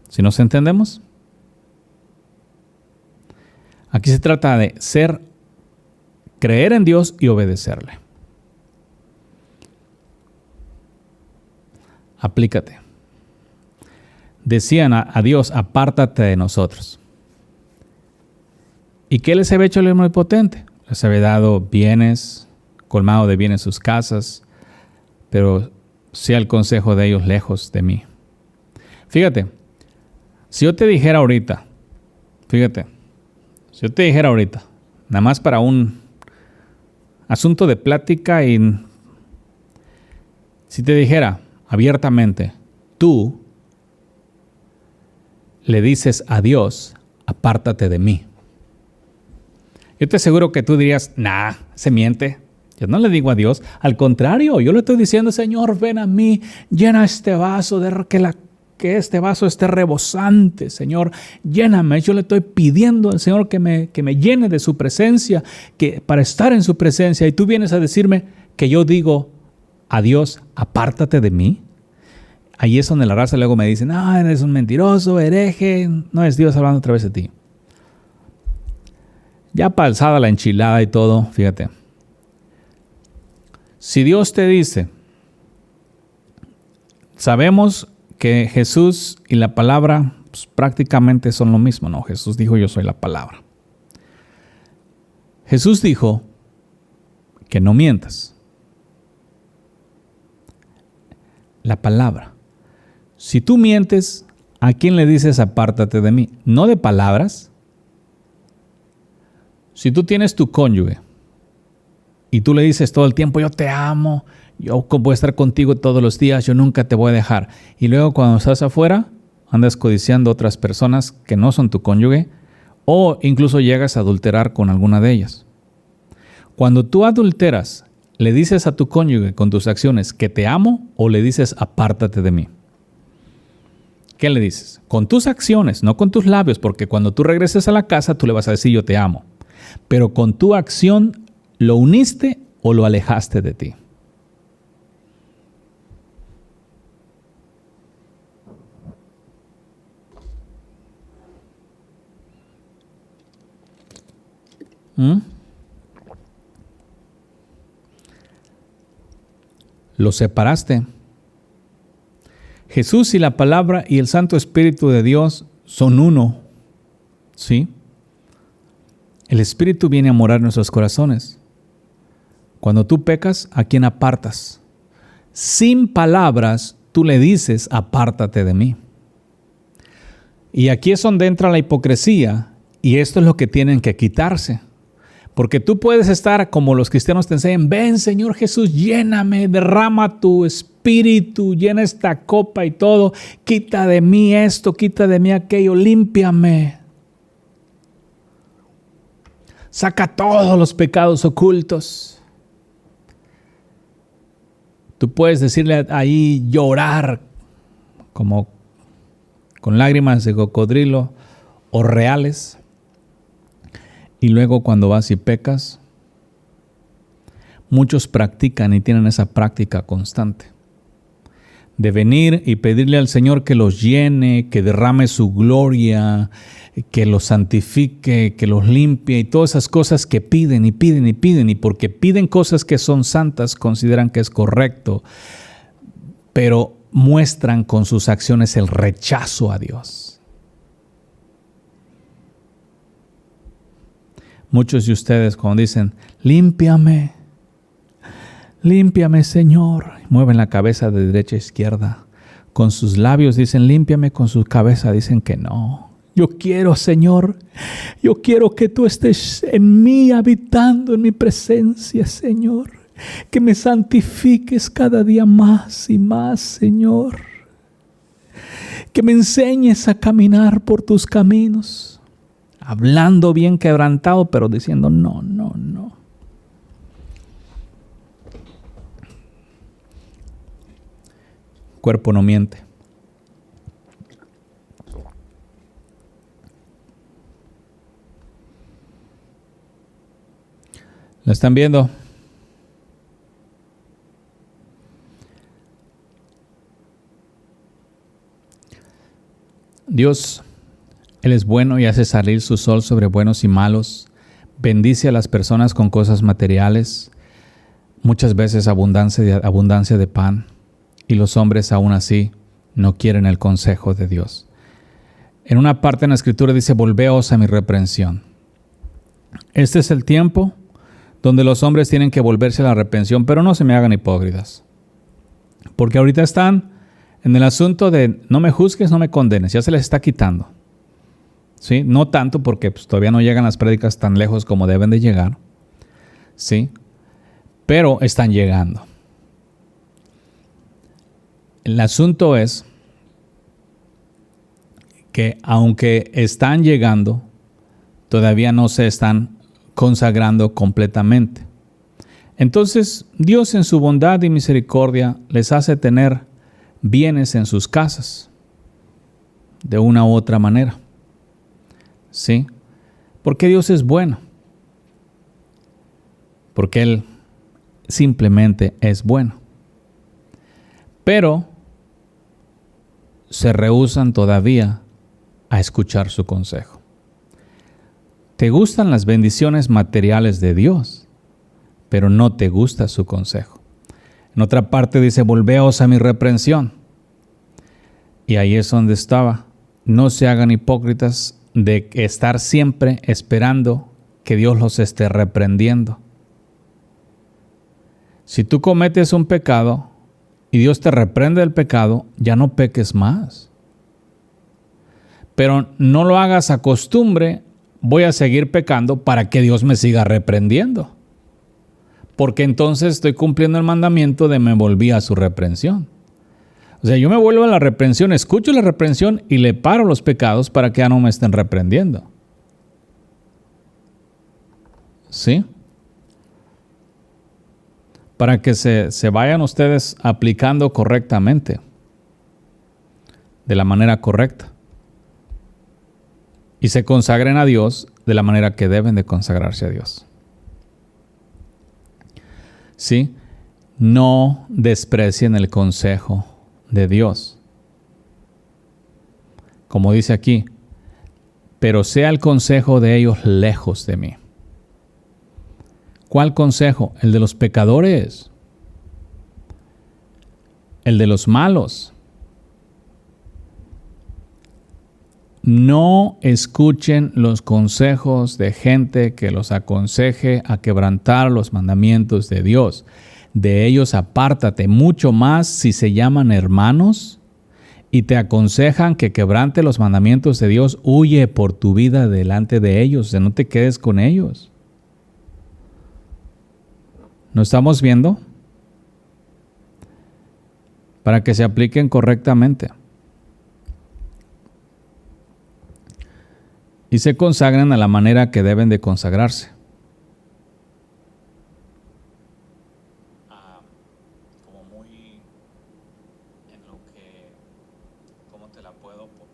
¿Sí nos entendemos? Aquí se trata de creer en Dios y obedecerle. Aplícate. Decían a Dios, apártate de nosotros. ¿Y qué les había hecho el Omnipotente? Les había dado bienes, colmado de bienes sus casas, pero sea el consejo de ellos lejos de mí. Fíjate, si yo te dijera ahorita, nada más para un asunto de plática, y si te dijera abiertamente, tú le dices a Dios, apártate de mí. Yo te aseguro que tú dirías, se miente. Yo no le digo a Dios. Al contrario, yo le estoy diciendo, Señor, ven a mí, llena este vaso, que este vaso esté rebosante, Señor, lléname. Yo le estoy pidiendo al Señor que me llene de su presencia, para estar en su presencia. Y tú vienes a decirme que yo digo a Dios, apártate de mí. Ahí es donde la raza luego me dice, eres un mentiroso, hereje. No es Dios hablando a través de ti. Ya pasada la enchilada y todo, fíjate. Si Dios te dice, sabemos que Jesús y la palabra pues, prácticamente son lo mismo, ¿no? Jesús dijo, yo soy la palabra. Jesús dijo que no mientas. La palabra. Si tú mientes, ¿a quién le dices apártate de mí? No de palabras. Si tú tienes tu cónyuge y tú le dices todo el tiempo, yo te amo, yo voy a estar contigo todos los días, yo nunca te voy a dejar. Y luego cuando estás afuera, andas codiciando a otras personas que no son tu cónyuge, o incluso llegas a adulterar con alguna de ellas. Cuando tú adulteras, ¿le dices a tu cónyuge con tus acciones que te amo o le dices apártate de mí? ¿Qué le dices? Con tus acciones, no con tus labios, porque cuando tú regreses a la casa, tú le vas a decir yo te amo. Pero con tu acción, ¿lo uniste o lo alejaste de ti? Lo separaste. Jesús y la palabra y el Santo Espíritu de Dios son uno. ¿Sí? El Espíritu viene a morar en nuestros corazones. Cuando tú pecas, ¿a quién apartas? Sin palabras, tú le dices, apártate de mí. Y aquí es donde entra la hipocresía, y esto es lo que tienen que quitarse. Porque tú puedes estar como los cristianos te enseñan, ven Señor Jesús, lléname, derrama tu espíritu, llena esta copa y todo, quita de mí esto, quita de mí aquello, límpiame. Saca todos los pecados ocultos. Tú puedes decirle ahí, llorar como con lágrimas de cocodrilo o reales. Y luego cuando vas y pecas, muchos practican y tienen esa práctica constante. de venir y pedirle al Señor que los llene, que derrame su gloria, que los santifique, que los limpie y todas esas cosas que piden y piden y piden, y porque piden cosas que son santas, consideran que es correcto, pero muestran con sus acciones el rechazo a Dios. Muchos de ustedes cuando dicen, límpiame, límpiame Señor, mueven la cabeza de derecha a izquierda. Con sus labios dicen límpiame, con su cabeza dicen que no. Yo quiero, Señor, yo quiero que tú estés en mí, habitando en mi presencia, Señor. Que me santifiques cada día más y más, Señor. Que me enseñes a caminar por tus caminos. Hablando bien quebrantado, pero diciendo no, no, no. Cuerpo no miente. ¿La están viendo? Dios, Él es bueno y hace salir su sol sobre buenos y malos. Bendice a las personas con cosas materiales, muchas veces abundancia de pan. Y los hombres aún así no quieren el consejo de Dios. En una parte en la Escritura dice, volveos a mi reprensión. Este es el tiempo donde los hombres tienen que volverse a la reprensión, pero no se me hagan hipócritas. Porque ahorita están en el asunto de no me juzgues, no me condenes, ya se les está quitando. ¿Sí? No tanto porque todavía no llegan las prédicas tan lejos como deben de llegar. ¿Sí? Pero están llegando. El asunto es que aunque están llegando, todavía no se están consagrando completamente. Entonces, Dios en su bondad y misericordia les hace tener bienes en sus casas, de una u otra manera. ¿Sí? Porque Dios es bueno. Porque Él simplemente es bueno. Pero se rehúsan todavía a escuchar su consejo. Te gustan las bendiciones materiales de Dios, pero no te gusta su consejo. En otra parte dice, volveos a mi reprensión. Y ahí es donde estaba. No se hagan hipócritas de estar siempre esperando que Dios los esté reprendiendo. Si tú cometes un pecado y Dios te reprende el pecado, ya no peques más. Pero no lo hagas a costumbre, voy a seguir pecando para que Dios me siga reprendiendo. Porque entonces estoy cumpliendo el mandamiento de me volví a su reprensión. O sea, yo me vuelvo a la reprensión, escucho la reprensión y le paro los pecados para que ya no me estén reprendiendo. ¿Sí? Para que se vayan ustedes aplicando correctamente, de la manera correcta. Y se consagren a Dios de la manera que deben de consagrarse a Dios. ¿Sí? No desprecien el consejo de Dios. Como dice aquí, pero sea el consejo de ellos lejos de mí. ¿Cuál consejo? El de los pecadores. El de los malos. No escuchen los consejos de gente que los aconseje a quebrantar los mandamientos de Dios. De ellos apártate, mucho más si se llaman hermanos y te aconsejan que quebrante los mandamientos de Dios. Huye por tu vida delante de ellos, o sea, no te quedes con ellos. ¿No estamos viendo? Para que se apliquen correctamente. Y se consagran a la manera que deben de consagrarse. Como muy en lo que, ¿cómo te la puedo poner?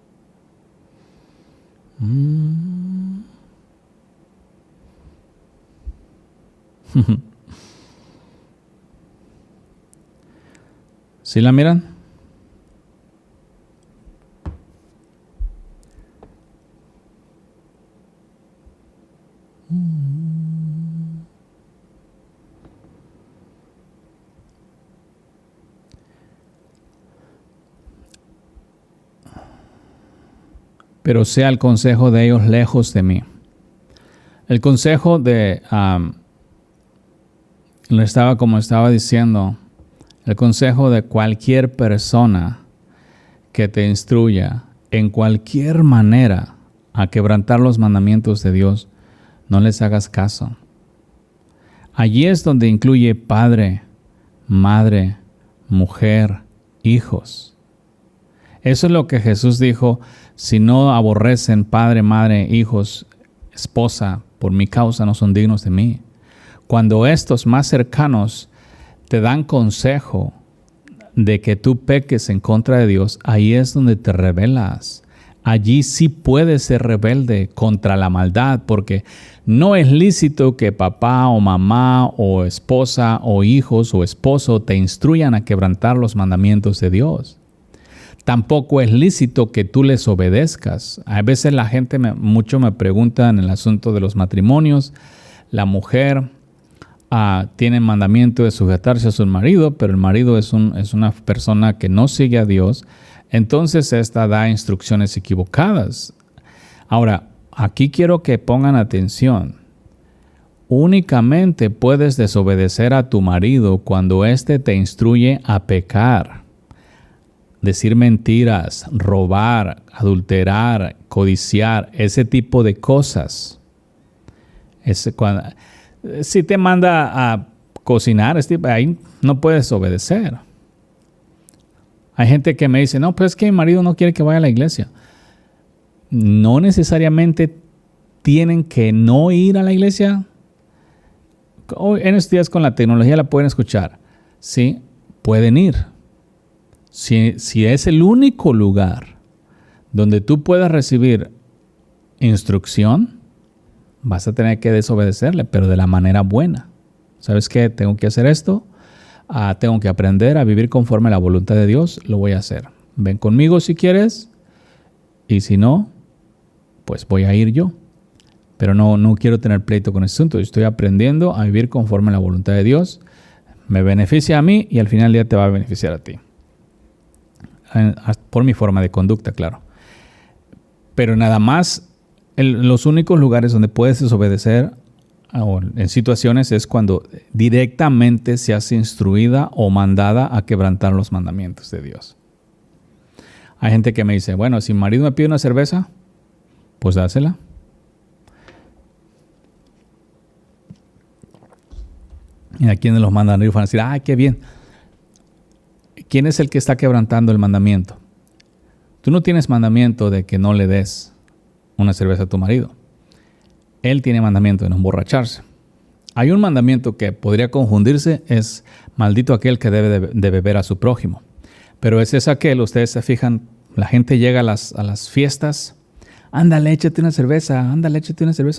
¿Sí la miran? pero sea el consejo de ellos lejos de mí. El consejo de, como estaba diciendo, el consejo de cualquier persona que te instruya en cualquier manera a quebrantar los mandamientos de Dios, no les hagas caso. Allí es donde incluye padre, madre, mujer, hijos. Eso es lo que Jesús dijo: si no aborrecen padre, madre, hijos, esposa, por mi causa no son dignos de mí. Cuando estos más cercanos te dan consejo de que tú peques en contra de Dios, ahí es donde te rebelas. Allí sí puedes ser rebelde contra la maldad, porque no es lícito que papá o mamá o esposa o hijos o esposo te instruyan a quebrantar los mandamientos de Dios. Tampoco es lícito que tú les obedezcas. A veces la gente mucho me pregunta en el asunto de los matrimonios. La mujer tiene mandamiento de sujetarse a su marido, pero el marido es una persona que no sigue a Dios. Entonces esta da instrucciones equivocadas. Ahora, aquí quiero que pongan atención. Únicamente puedes desobedecer a tu marido cuando éste te instruye a pecar. Decir mentiras, robar, adulterar, codiciar, ese tipo de cosas. Si te manda a cocinar, ahí no puedes obedecer. Hay gente que me dice, no, pues es que mi marido no quiere que vaya a la iglesia. No necesariamente tienen que no ir a la iglesia. Hoy, en estos días con la tecnología la pueden escuchar. Sí, pueden ir. Si es el único lugar donde tú puedas recibir instrucción, vas a tener que desobedecerle, pero de la manera buena. ¿Sabes qué? Tengo que hacer esto. Tengo que aprender a vivir conforme a la voluntad de Dios. Lo voy a hacer. Ven conmigo si quieres. Y si no, pues voy a ir yo. Pero no quiero tener pleito con ese asunto. Estoy aprendiendo a vivir conforme a la voluntad de Dios. Me beneficia a mí y al final del día te va a beneficiar a ti. Por mi forma de conducta, claro. Pero nada más, los únicos lugares donde puedes desobedecer en situaciones es cuando directamente seas instruida o mandada a quebrantar los mandamientos de Dios. Hay gente que me dice, bueno, si mi marido me pide una cerveza, pues dásela. Y a quienes los mandan van a decir, qué bien. ¿Quién es el que está quebrantando el mandamiento? Tú no tienes mandamiento de que no le des una cerveza a tu marido. Él tiene mandamiento de no emborracharse. Hay un mandamiento que podría confundirse, es maldito aquel que debe de beber a su prójimo. Pero ese es aquel, ustedes se fijan, la gente llega a las fiestas, ándale, échate una cerveza,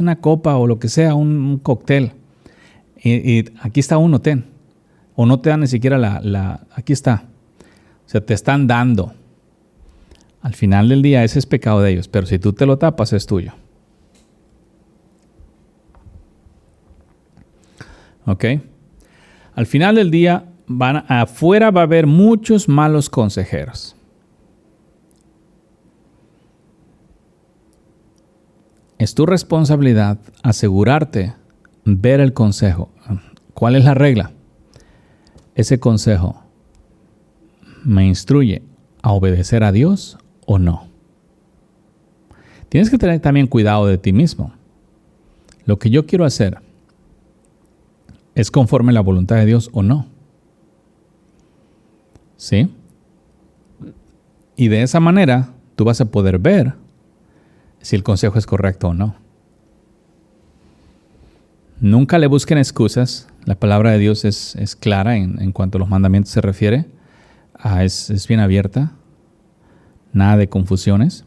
una copa o lo que sea, un cóctel. Y aquí está uno, ten. O no te dan ni siquiera aquí está. O sea, te están dando. Al final del día ese es pecado de ellos, pero si tú te lo tapas es tuyo. ¿Ok? Al final del día, afuera va a haber muchos malos consejeros. Es tu responsabilidad asegurarte, ver el consejo. ¿Cuál es la regla? Ese consejo me instruye a obedecer a Dios o no. Tienes que tener también cuidado de ti mismo. Lo que yo quiero hacer es conforme a la voluntad de Dios o no. ¿Sí? Y de esa manera tú vas a poder ver si el consejo es correcto o no. Nunca le busquen excusas. La palabra de Dios es clara en cuanto a los mandamientos se refiere. Es bien abierta. Nada de confusiones.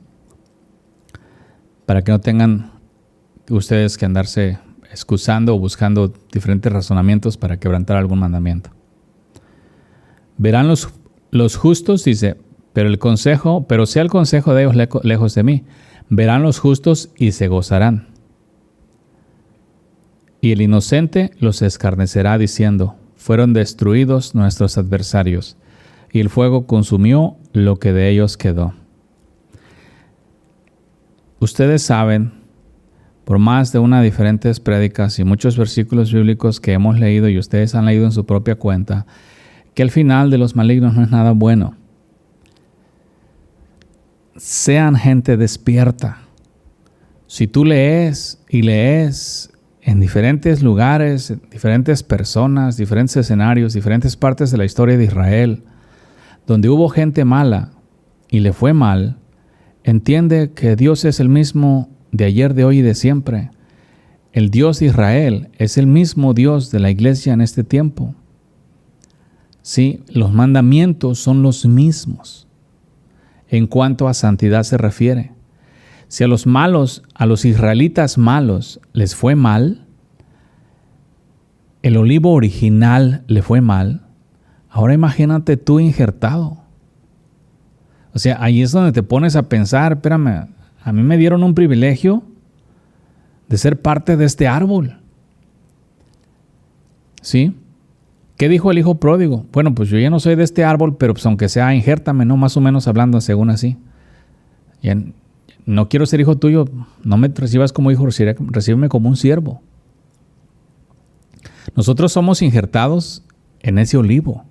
Para que no tengan ustedes que andarse excusando o buscando diferentes razonamientos para quebrantar algún mandamiento. Verán los justos, dice, pero sea el consejo de ellos lejos de mí. Verán los justos y se gozarán. Y el inocente los escarnecerá diciendo, fueron destruidos nuestros adversarios, y el fuego consumió lo que de ellos quedó. ustedes saben, por más de una diferentes prédicas y muchos versículos bíblicos que hemos leído y ustedes han leído en su propia cuenta, que el final de los malignos no es nada bueno. Sean gente despierta. Si tú lees y lees en diferentes lugares, diferentes personas, diferentes escenarios, diferentes partes de la historia de Israel, donde hubo gente mala y le fue mal, entiende que Dios es el mismo de ayer, de hoy y de siempre. El Dios de Israel es el mismo Dios de la iglesia en este tiempo. Sí, los mandamientos son los mismos en cuanto a santidad se refiere. Si a los malos, a los israelitas malos les fue mal, el olivo original le fue mal, ahora imagínate tú injertado. O sea, ahí es donde te pones a pensar, espérame, a mí me dieron un privilegio de ser parte de este árbol. ¿Sí? ¿Qué dijo el hijo pródigo? Bueno, pues yo ya no soy de este árbol, pero pues aunque sea, injértame, ¿no? Más o menos hablando según así. Ya no quiero ser hijo tuyo, no me recibas como hijo, recíbeme como un siervo. Nosotros somos injertados en ese olivo.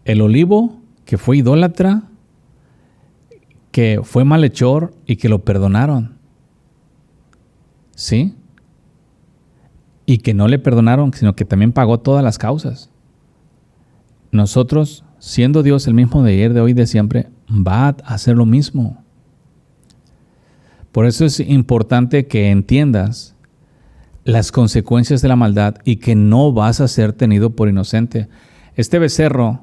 El olivo que fue idólatra, que fue malhechor y que lo perdonaron. ¿Sí? Y que no le perdonaron, sino que también pagó todas las causas. Nosotros, siendo Dios el mismo de ayer, de hoy y de siempre, va a hacer lo mismo. Por eso es importante que entiendas las consecuencias de la maldad y que no vas a ser tenido por inocente. Este becerro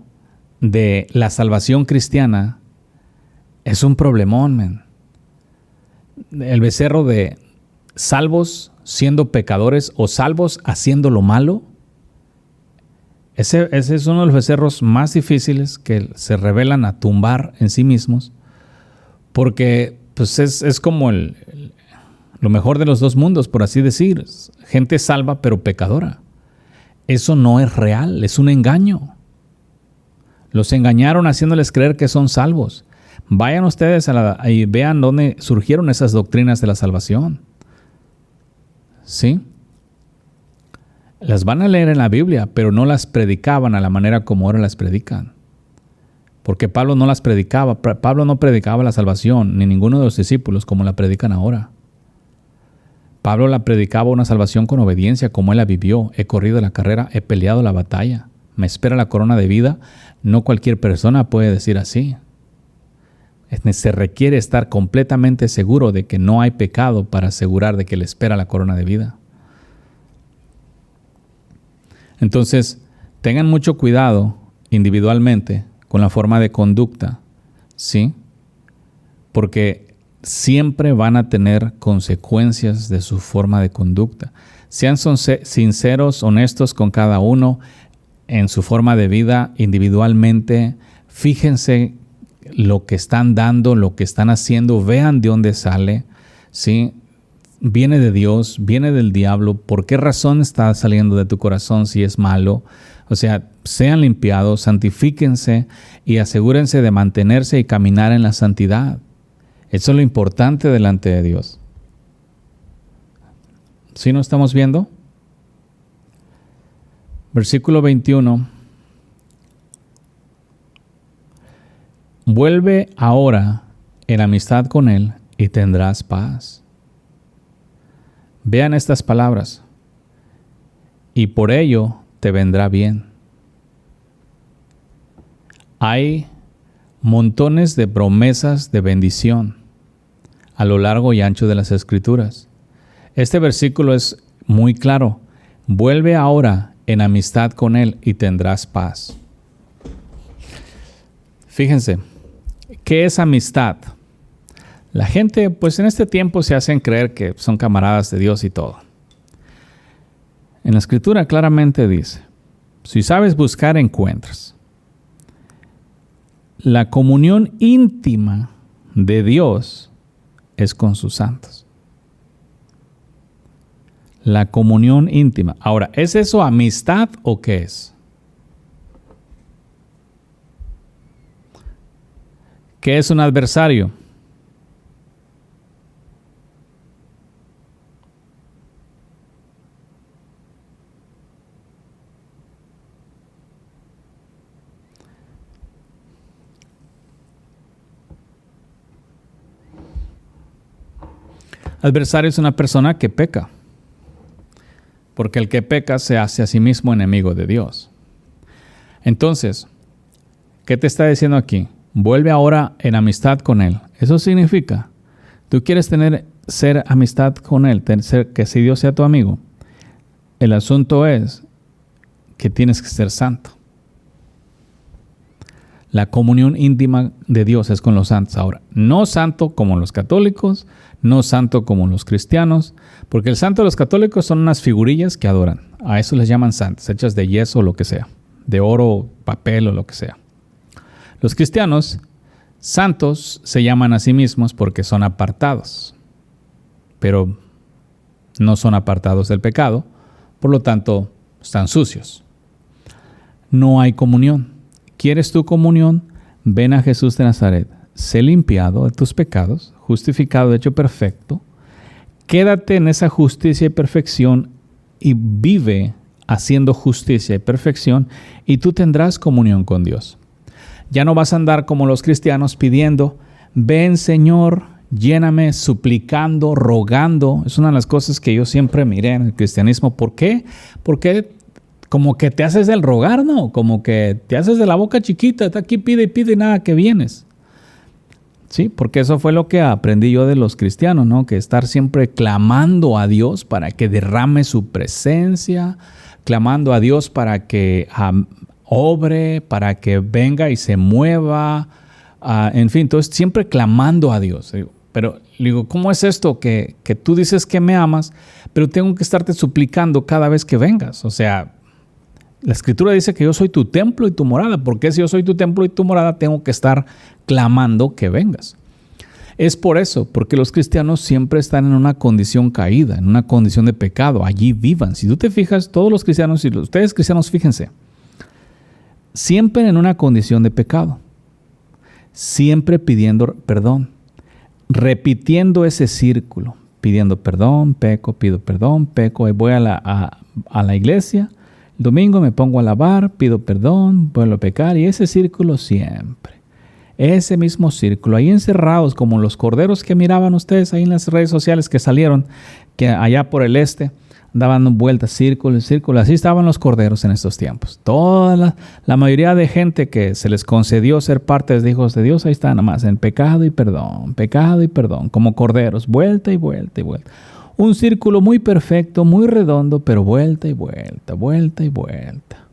de la salvación cristiana es un problemón, man. El becerro de salvos siendo pecadores o salvos haciendo lo malo. Ese es uno de los becerros más difíciles que se revelan a tumbar en sí mismos, porque pues es como lo mejor de los dos mundos, por así decir. Gente salva pero pecadora. Eso no es real, es un engaño. Los engañaron haciéndoles creer que son salvos. Vayan ustedes y vean dónde surgieron esas doctrinas de la salvación. ¿Sí? Las van a leer en la Biblia, pero no las predicaban a la manera como ahora las predican. Porque Pablo no las predicaba. Pablo no predicaba la salvación, ni ninguno de los discípulos como la predican ahora. Pablo la predicaba una salvación con obediencia, como él la vivió. He corrido la carrera, he peleado la batalla. Me espera la corona de vida. No cualquier persona puede decir así. Se requiere estar completamente seguro de que no hay pecado para asegurar de que le espera la corona de vida. Entonces, tengan mucho cuidado individualmente con la forma de conducta, ¿sí? Porque siempre van a tener consecuencias de su forma de conducta. Sean sinceros, honestos con cada uno en su forma de vida individualmente. Fíjense lo que están dando, lo que están haciendo, vean de dónde sale, ¿sí? Viene de Dios, viene del diablo. ¿Por qué razón está saliendo de tu corazón si es malo? O sea, sean limpiados, santifíquense y asegúrense de mantenerse y caminar en la santidad. Eso es lo importante delante de Dios. ¿Sí nos estamos viendo? Versículo 21. Vuelve ahora en amistad con Él y tendrás paz. Vean estas palabras. Y por ello te vendrá bien. Hay montones de promesas de bendición a lo largo y ancho de las Escrituras. Este versículo es muy claro. Vuelve ahora en amistad con Él y tendrás paz. Fíjense, ¿qué es amistad? La gente, pues en este tiempo se hacen creer que son camaradas de Dios y todo. En la Escritura claramente dice, si sabes buscar, encuentras. La comunión íntima de Dios es con sus santos. La comunión íntima. Ahora, ¿es eso amistad o qué es? ¿Qué es un adversario? Adversario es una persona que peca, porque el que peca se hace a sí mismo enemigo de Dios. Entonces, ¿qué te está diciendo aquí? Vuelve ahora en amistad con Él. Eso significa, tú quieres ser amistad con Él, que si Dios sea tu amigo. El asunto es que tienes que ser santo. La comunión íntima de Dios es con los santos. Ahora, no santo como los católicos, no santo como los cristianos, porque el santo de los católicos son unas figurillas que adoran. A eso les llaman santos, hechas de yeso o lo que sea, de oro, papel o lo que sea. Los cristianos santos se llaman a sí mismos porque son apartados, pero no son apartados del pecado, por lo tanto están sucios. No hay comunión. ¿Quieres tu comunión? Ven a Jesús de Nazaret. Sé limpiado de tus pecados, justificado, hecho perfecto. Quédate en esa justicia y perfección y vive haciendo justicia y perfección y tú tendrás comunión con Dios. Ya no vas a andar como los cristianos pidiendo, ven Señor, lléname, suplicando, rogando. Es una de las cosas que yo siempre miré en el cristianismo. ¿Por qué? Porque como que te haces del rogar, ¿no? Como que te haces de la boca chiquita, está aquí, pide y pide, nada que vienes. Sí, porque eso fue lo que aprendí yo de los cristianos, ¿no? Que estar siempre clamando a Dios para que derrame su presencia, clamando a Dios para que obre, para que venga y se mueva, en fin, entonces siempre clamando a Dios. Pero digo, ¿cómo es esto que tú dices que me amas, pero tengo que estarte suplicando cada vez que vengas? O sea, la Escritura dice que yo soy tu templo y tu morada. ¿Por qué si yo soy tu templo y tu morada tengo que estar clamando que vengas? Es por eso, porque los cristianos siempre están en una condición caída, en una condición de pecado. Allí vivan. Si tú te fijas, todos los cristianos, y ustedes cristianos, fíjense, siempre en una condición de pecado. Siempre pidiendo perdón. Repitiendo ese círculo. Pidiendo perdón, peco, pido perdón, peco. Voy a la iglesia. El domingo me pongo a alabar, pido perdón, vuelvo a pecar. Y ese círculo siempre. Ese mismo círculo. Ahí encerrados como los corderos que miraban ustedes ahí en las redes sociales que salieron. Que allá por el este daban vueltas, círculo, círculo. Así estaban los corderos en estos tiempos. Toda la mayoría de gente que se les concedió ser parte de hijos de Dios, ahí están nomás en pecado y perdón, como corderos, vuelta y vuelta y vuelta. Un círculo muy perfecto, muy redondo, pero vuelta y vuelta, vuelta y vuelta.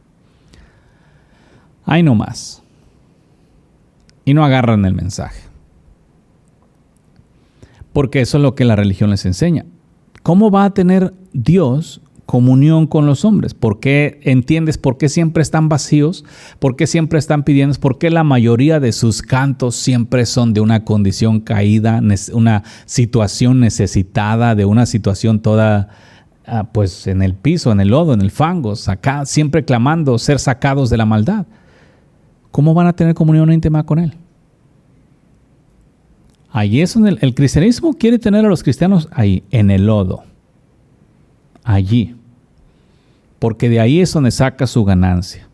Ahí nomás. Y no agarran el mensaje. Porque eso es lo que la religión les enseña. ¿Cómo va a tener Dios comunión con los hombres? ¿Por qué entiendes por qué siempre están vacíos? ¿Por qué siempre están pidiendo? ¿Por qué la mayoría de sus cantos siempre son de una condición caída, una situación necesitada, de una situación toda pues en el piso, en el lodo, en el fango, siempre clamando ser sacados de la maldad? ¿Cómo van a tener comunión íntima con Él? Allí es donde el cristianismo quiere tener a los cristianos ahí, en el lodo. Allí. Porque de ahí es donde saca su ganancia.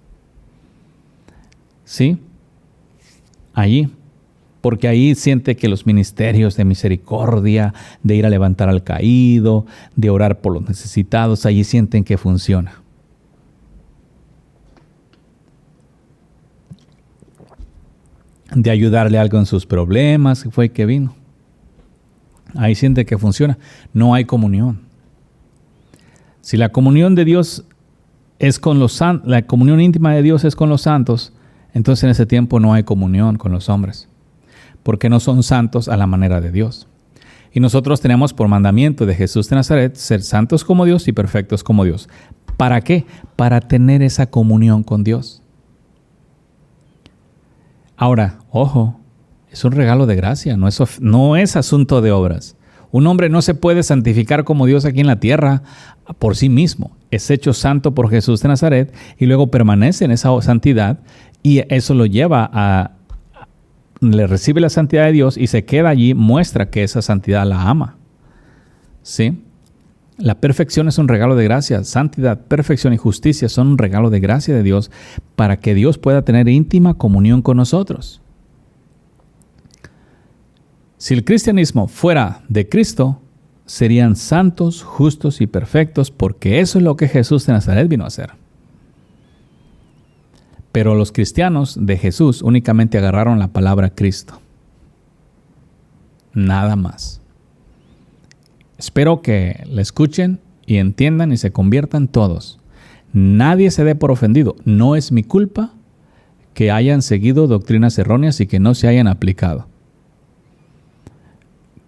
¿Sí? Allí. Porque ahí siente que los ministerios de misericordia, de ir a levantar al caído, de orar por los necesitados, allí sienten que funciona. De ayudarle a algo en sus problemas, que fue que vino. Ahí siente que funciona. No hay comunión. Si la comunión de Dios es con los santos, la comunión íntima de Dios es con los santos, entonces en ese tiempo no hay comunión con los hombres, porque no son santos a la manera de Dios. Y nosotros tenemos por mandamiento de Jesús de Nazaret ser santos como Dios y perfectos como Dios. ¿Para qué? Para tener esa comunión con Dios. Ahora, ojo, es un regalo de gracia, no es asunto de obras. Un hombre no se puede santificar como Dios aquí en la tierra por sí mismo. Es hecho santo por Jesús de Nazaret y luego permanece en esa santidad y eso lo lleva le recibe la santidad de Dios y se queda allí, muestra que esa santidad la ama. ¿Sí? La perfección es un regalo de gracia. Santidad, perfección y justicia son un regalo de gracia de Dios para que Dios pueda tener íntima comunión con nosotros. Si el cristianismo fuera de Cristo, serían santos, justos y perfectos, porque eso es lo que Jesús de Nazaret vino a hacer. Pero los cristianos de Jesús únicamente agarraron la palabra Cristo. Nada más. Espero que la escuchen y entiendan y se conviertan todos. Nadie se dé por ofendido. No es mi culpa que hayan seguido doctrinas erróneas y que no se hayan aplicado.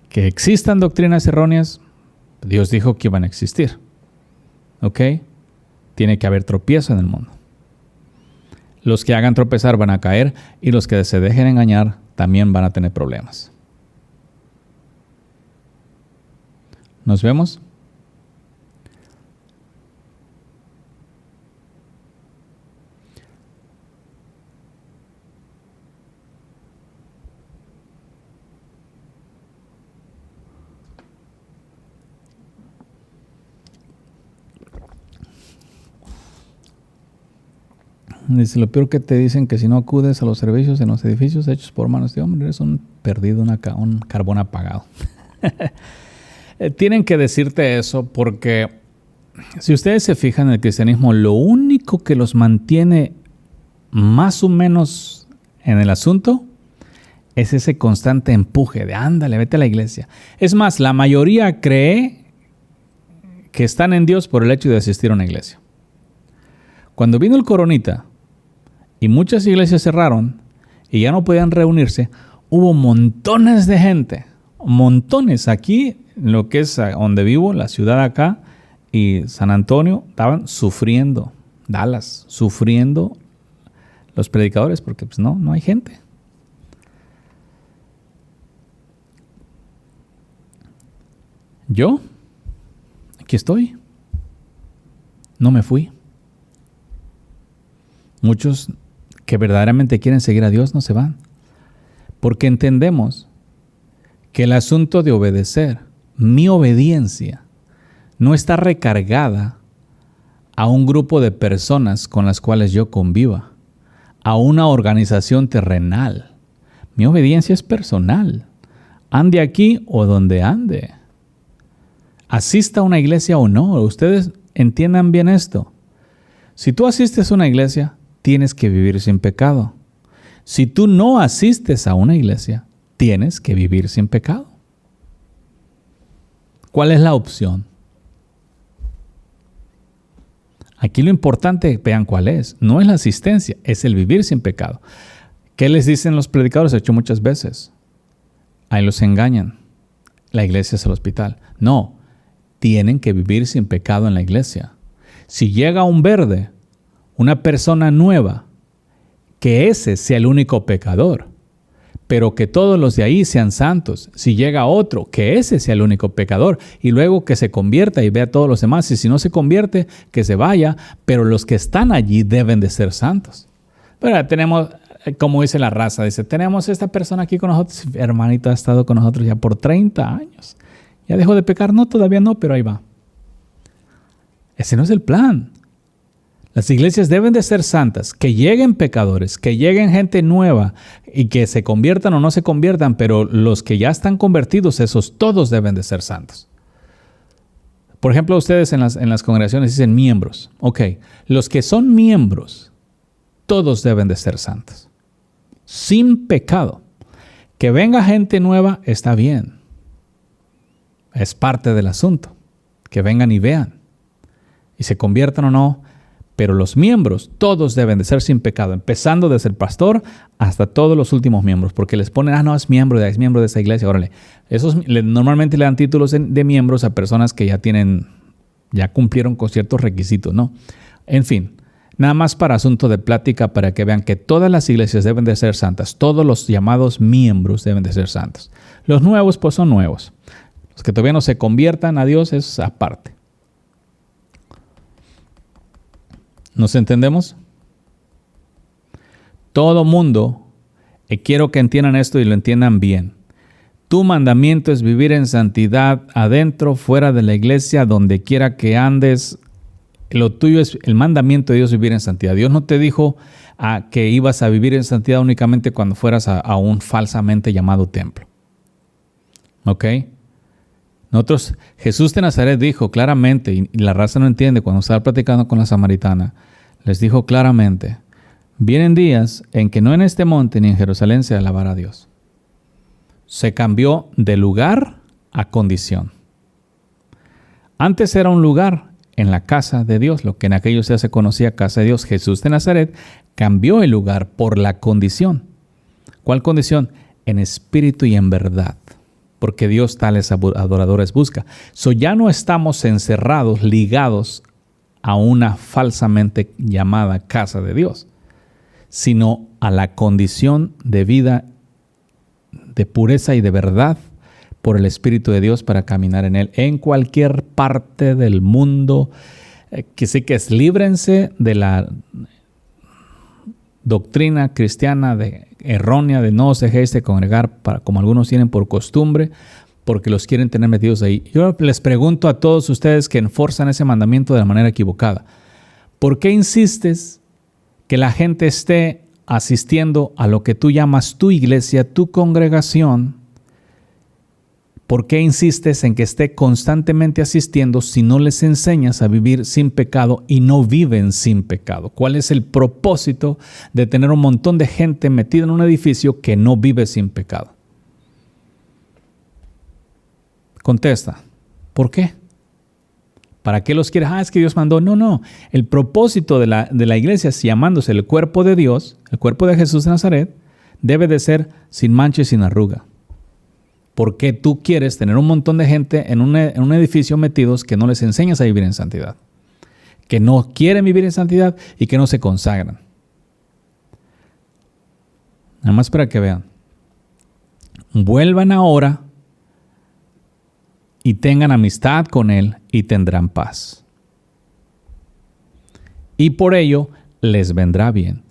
Que existan doctrinas erróneas, Dios dijo que iban a existir. ¿Ok? Tiene que haber tropiezo en el mundo. Los que hagan tropezar van a caer y los que se dejen engañar también van a tener problemas. ¿Nos vemos? Dice, lo peor que te dicen que si no acudes a los servicios en los edificios hechos por manos de hombres, eres un perdido, un carbón apagado. Tienen que decirte eso porque si ustedes se fijan en el cristianismo, lo único que los mantiene más o menos en el asunto es ese constante empuje de ándale, vete a la iglesia. Es más, la mayoría cree que están en Dios por el hecho de asistir a una iglesia. Cuando vino el coronita y muchas iglesias cerraron y ya no podían reunirse, hubo montones de gente, montones aquí, en lo que es donde vivo, la ciudad acá y San Antonio, estaban sufriendo, Dallas, sufriendo los predicadores porque pues no hay gente. Yo, aquí estoy, no me fui. Muchos que verdaderamente quieren seguir a Dios no se van, porque entendemos que el asunto de obedecer, mi obediencia, no está recargada a un grupo de personas con las cuales yo conviva, a una organización terrenal. Mi obediencia es personal, ande aquí o donde ande, asista a una iglesia o no. Ustedes entiendan bien esto. Si tú asistes a una iglesia, tienes que vivir sin pecado. Si tú no asistes a una iglesia, tienes que vivir sin pecado. ¿Cuál es la opción? Aquí lo importante, vean cuál es. No es la asistencia, es el vivir sin pecado. ¿Qué les dicen los predicadores? He hecho muchas veces. Ahí los engañan. La iglesia es el hospital. No, tienen que vivir sin pecado en la iglesia. Si llega un verde, una persona nueva, que ese sea el único pecador, pero que todos los de ahí sean santos. Si llega otro, que ese sea el único pecador, y luego que se convierta y vea a todos los demás, y si no se convierte, que se vaya, pero los que están allí deben de ser santos. Pero tenemos, como dice la raza, dice, tenemos esta persona aquí con nosotros, hermanito, ha estado con nosotros ya por 30 años. ¿Ya dejó de pecar? No, todavía no, pero ahí va. Ese no es el plan. Las iglesias deben de ser santas, que lleguen pecadores, que lleguen gente nueva y que se conviertan o no se conviertan, pero los que ya están convertidos, esos todos deben de ser santos. Por ejemplo, ustedes en las congregaciones dicen miembros. Ok, los que son miembros, todos deben de ser santos, sin pecado. Que venga gente nueva está bien, es parte del asunto, que vengan y vean y se conviertan o no. Pero los miembros, todos deben de ser sin pecado, empezando desde el pastor hasta todos los últimos miembros, porque les ponen, no, es miembro de esa iglesia, órale. Normalmente le dan títulos de miembros a personas que ya cumplieron con ciertos requisitos, ¿no? En fin, nada más para asunto de plática, para que vean que todas las iglesias deben de ser santas, todos los llamados miembros deben de ser santos. Los nuevos, pues son nuevos. Los que todavía no se conviertan a Dios es aparte. ¿Nos entendemos? Todo mundo, quiero que entiendan esto y lo entiendan bien. Tu mandamiento es vivir en santidad adentro, fuera de la iglesia, donde quiera que andes. Lo tuyo es el mandamiento de Dios, vivir en santidad. Dios no te dijo que ibas a vivir en santidad únicamente cuando fueras a un falsamente llamado templo. ¿Ok? Jesús de Nazaret dijo claramente, y la raza no entiende cuando estaba platicando con la samaritana, les dijo claramente, vienen días en que no en este monte ni en Jerusalén se alabará a Dios. Se cambió de lugar a condición. Antes era un lugar en la casa de Dios, lo que en aquellos días se conocía casa de Dios. Jesús de Nazaret cambió el lugar por la condición. ¿Cuál condición? En espíritu y en verdad. Porque Dios tales adoradores busca. Ya no estamos encerrados, ligados a una falsamente llamada casa de Dios, sino a la condición de vida, de pureza y de verdad por el Espíritu de Dios para caminar en Él en cualquier parte del mundo. Que sí que es, líbrense de la doctrina cristiana errónea de no os dejéis de congregar, como algunos tienen por costumbre, porque los quieren tener metidos ahí. Yo les pregunto a todos ustedes que enforzan ese mandamiento de la manera equivocada, ¿por qué insistes que la gente esté asistiendo a lo que tú llamas tu iglesia, tu congregación? ¿Por qué insistes en que esté constantemente asistiendo si no les enseñas a vivir sin pecado y no viven sin pecado? ¿Cuál es el propósito de tener un montón de gente metida en un edificio que no vive sin pecado? Contesta, ¿por qué? ¿Para qué los quieres? Es que Dios mandó. No. El propósito de la iglesia, si llamándose el cuerpo de Dios, el cuerpo de Jesús de Nazaret, debe de ser sin mancha y sin arruga. ¿Por qué tú quieres tener un montón de gente en un edificio metidos que no les enseñas a vivir en santidad? Que no quieren vivir en santidad y que no se consagran. Nada más para que vean. Vuelvan ahora y tengan amistad con Él y tendrán paz. Y por ello les vendrá bien.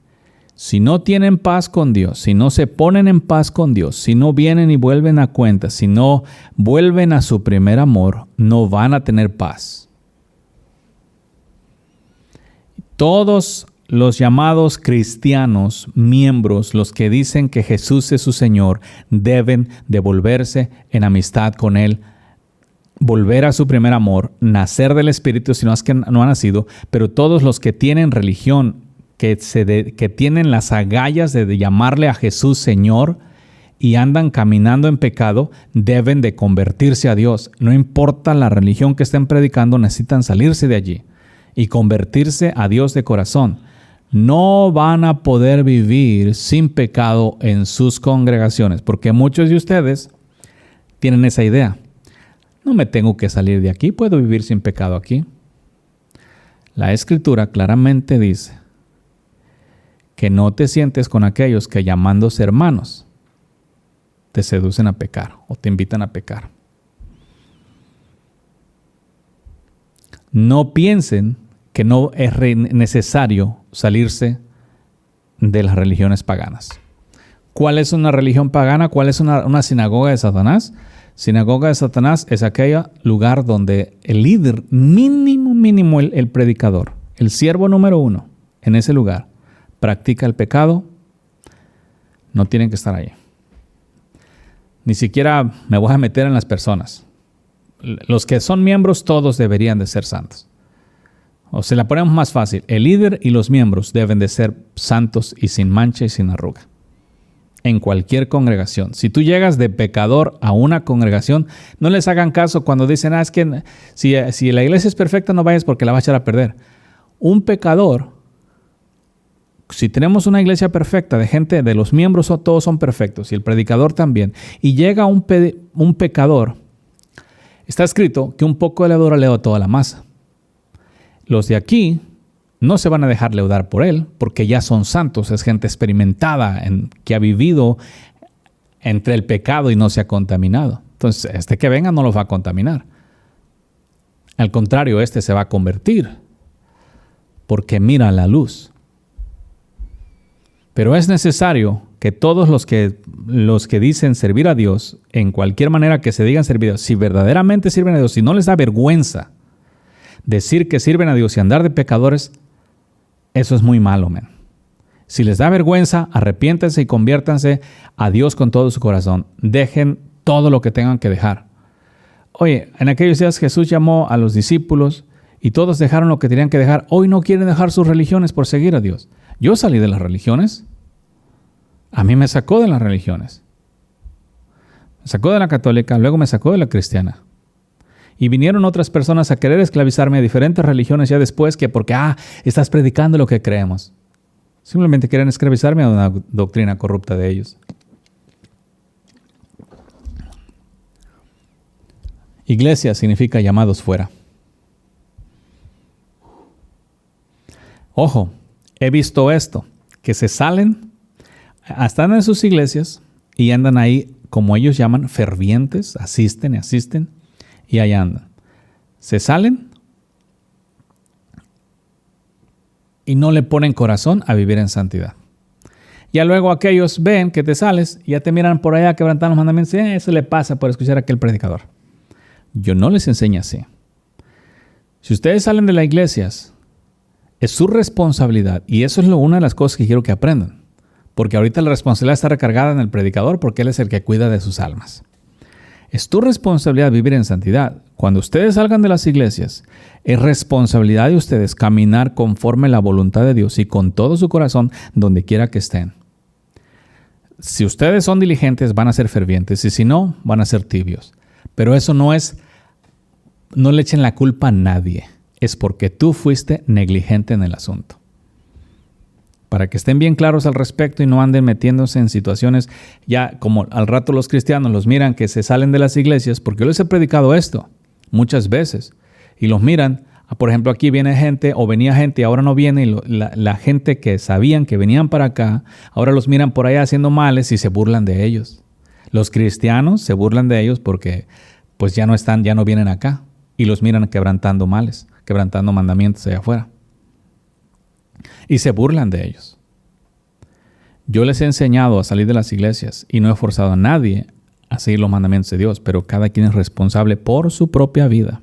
Si no tienen paz con Dios, si no se ponen en paz con Dios, si no vienen y vuelven a cuenta, si no vuelven a su primer amor, no van a tener paz. Todos los llamados cristianos, miembros, los que dicen que Jesús es su Señor, deben de volverse en amistad con Él, volver a su primer amor, nacer del Espíritu, si no es que no han nacido, pero todos los que tienen religión, que tienen las agallas de llamarle a Jesús Señor y andan caminando en pecado, deben de convertirse a Dios. No importa la religión que estén predicando, necesitan salirse de allí y convertirse a Dios de corazón. No van a poder vivir sin pecado en sus congregaciones, porque muchos de ustedes tienen esa idea. No me tengo que salir de aquí, puedo vivir sin pecado aquí. La Escritura claramente dice que no te sientes con aquellos que llamándose hermanos te seducen a pecar o te invitan a pecar. No piensen que no es necesario salirse de las religiones paganas. ¿Cuál es una religión pagana? ¿Cuál es una sinagoga de Satanás? Sinagoga de Satanás es aquel lugar donde el líder mínimo, el predicador, el siervo número 1 en ese lugar, practica el pecado. No tienen que estar ahí. Ni siquiera me voy a meter en las personas. Los que son miembros, todos deberían de ser santos. O se la ponemos más fácil. El líder y los miembros deben de ser santos y sin mancha y sin arruga. En cualquier congregación. Si tú llegas de pecador a una congregación, no les hagan caso cuando dicen, es que si la iglesia es perfecta, no vayas porque la vas a echar a perder. Un pecador, si tenemos una iglesia perfecta de gente, de los miembros todos son perfectos y el predicador también, y llega un pecador, está escrito que un poco de levadura leuda toda la masa. Los de aquí no se van a dejar leudar por él porque ya son santos, es gente experimentada que ha vivido entre el pecado y no se ha contaminado. Entonces, este que venga no los va a contaminar. Al contrario, este se va a convertir porque mira la luz. Pero es necesario que todos los que dicen servir a Dios, en cualquier manera que se digan servir a Dios, si verdaderamente sirven a Dios, si no les da vergüenza decir que sirven a Dios y andar de pecadores, eso es muy malo, man. Si les da vergüenza, arrepiéntanse y conviértanse a Dios con todo su corazón. Dejen todo lo que tengan que dejar. Oye, en aquellos días Jesús llamó a los discípulos y todos dejaron lo que tenían que dejar. Hoy no quieren dejar sus religiones por seguir a Dios. Yo salí de las religiones. A mí me sacó de las religiones. Me sacó de la católica, luego me sacó de la cristiana. Y vinieron otras personas a querer esclavizarme a diferentes religiones ya después que porque, estás predicando lo que creemos. Simplemente quieren esclavizarme a una doctrina corrupta de ellos. Iglesia significa llamados fuera. Ojo, he visto esto, que se salen, están en sus iglesias y andan ahí, como ellos llaman, fervientes, asisten y ahí andan. Se salen y no le ponen corazón a vivir en santidad. Ya luego aquellos ven que te sales y ya te miran por allá quebrantando los mandamientos. Eso le pasa por escuchar a aquel predicador. Yo no les enseño así. Si ustedes salen de las iglesias, es su responsabilidad. Y eso es una de las cosas que quiero que aprendan. Porque ahorita la responsabilidad está recargada en el predicador porque él es el que cuida de sus almas. Es tu responsabilidad vivir en santidad. Cuando ustedes salgan de las iglesias, es responsabilidad de ustedes caminar conforme la voluntad de Dios y con todo su corazón donde quiera que estén. Si ustedes son diligentes, van a ser fervientes. Y si no, van a ser tibios. Pero eso no le echen la culpa a nadie. Es porque tú fuiste negligente en el asunto. Para que estén bien claros al respecto y no anden metiéndose en situaciones, ya como al rato los cristianos los miran que se salen de las iglesias, porque yo les he predicado esto muchas veces, y los miran, por ejemplo, aquí viene gente o venía gente y ahora no viene, y la gente que sabían que venían para acá, ahora los miran por allá haciendo males y se burlan de ellos. Los cristianos se burlan de ellos porque pues ya no vienen acá y los miran quebrantando males, quebrantando mandamientos allá afuera. Y se burlan de ellos. Yo les he enseñado a salir de las iglesias y no he forzado a nadie a seguir los mandamientos de Dios, pero cada quien es responsable por su propia vida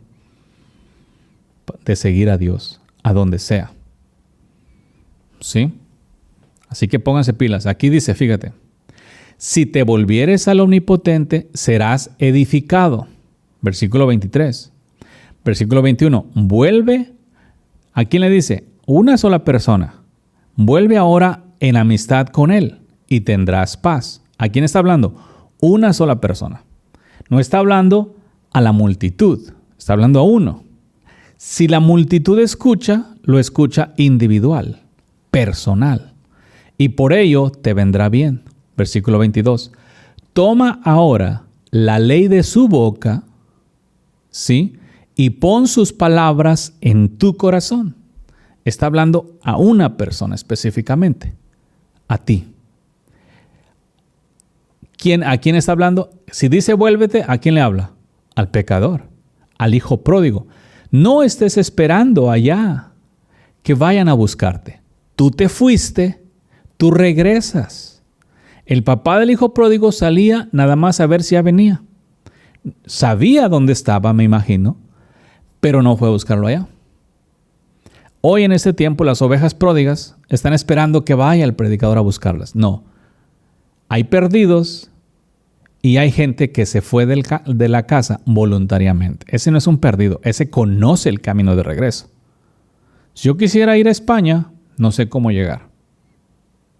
de seguir a Dios, a donde sea. ¿Sí? Así que pónganse pilas. Aquí dice, fíjate, si te volvieres al Omnipotente, serás edificado. Versículo 23. Versículo 21. Vuelve. ¿A quién le dice? Una sola persona. Vuelve ahora en amistad con Él y tendrás paz. ¿A quién está hablando? Una sola persona. No está hablando a la multitud. Está hablando a uno. Si la multitud escucha, lo escucha individual, personal. Y por ello te vendrá bien. Versículo 22. Toma ahora la ley de su boca, ¿sí? Y pon sus palabras en tu corazón. Está hablando a una persona específicamente, a ti. ¿A quién está hablando? Si dice vuélvete, ¿a quién le habla? Al pecador, al hijo pródigo. No estés esperando allá que vayan a buscarte. Tú te fuiste, tú regresas. El papá del hijo pródigo salía nada más a ver si ya venía. Sabía dónde estaba, me imagino, pero no fue a buscarlo allá. Hoy en este tiempo las ovejas pródigas están esperando que vaya el predicador a buscarlas. No. Hay perdidos y hay gente que se fue de la casa voluntariamente. Ese no es un perdido, ese conoce el camino de regreso. Si yo quisiera ir a España, no sé cómo llegar.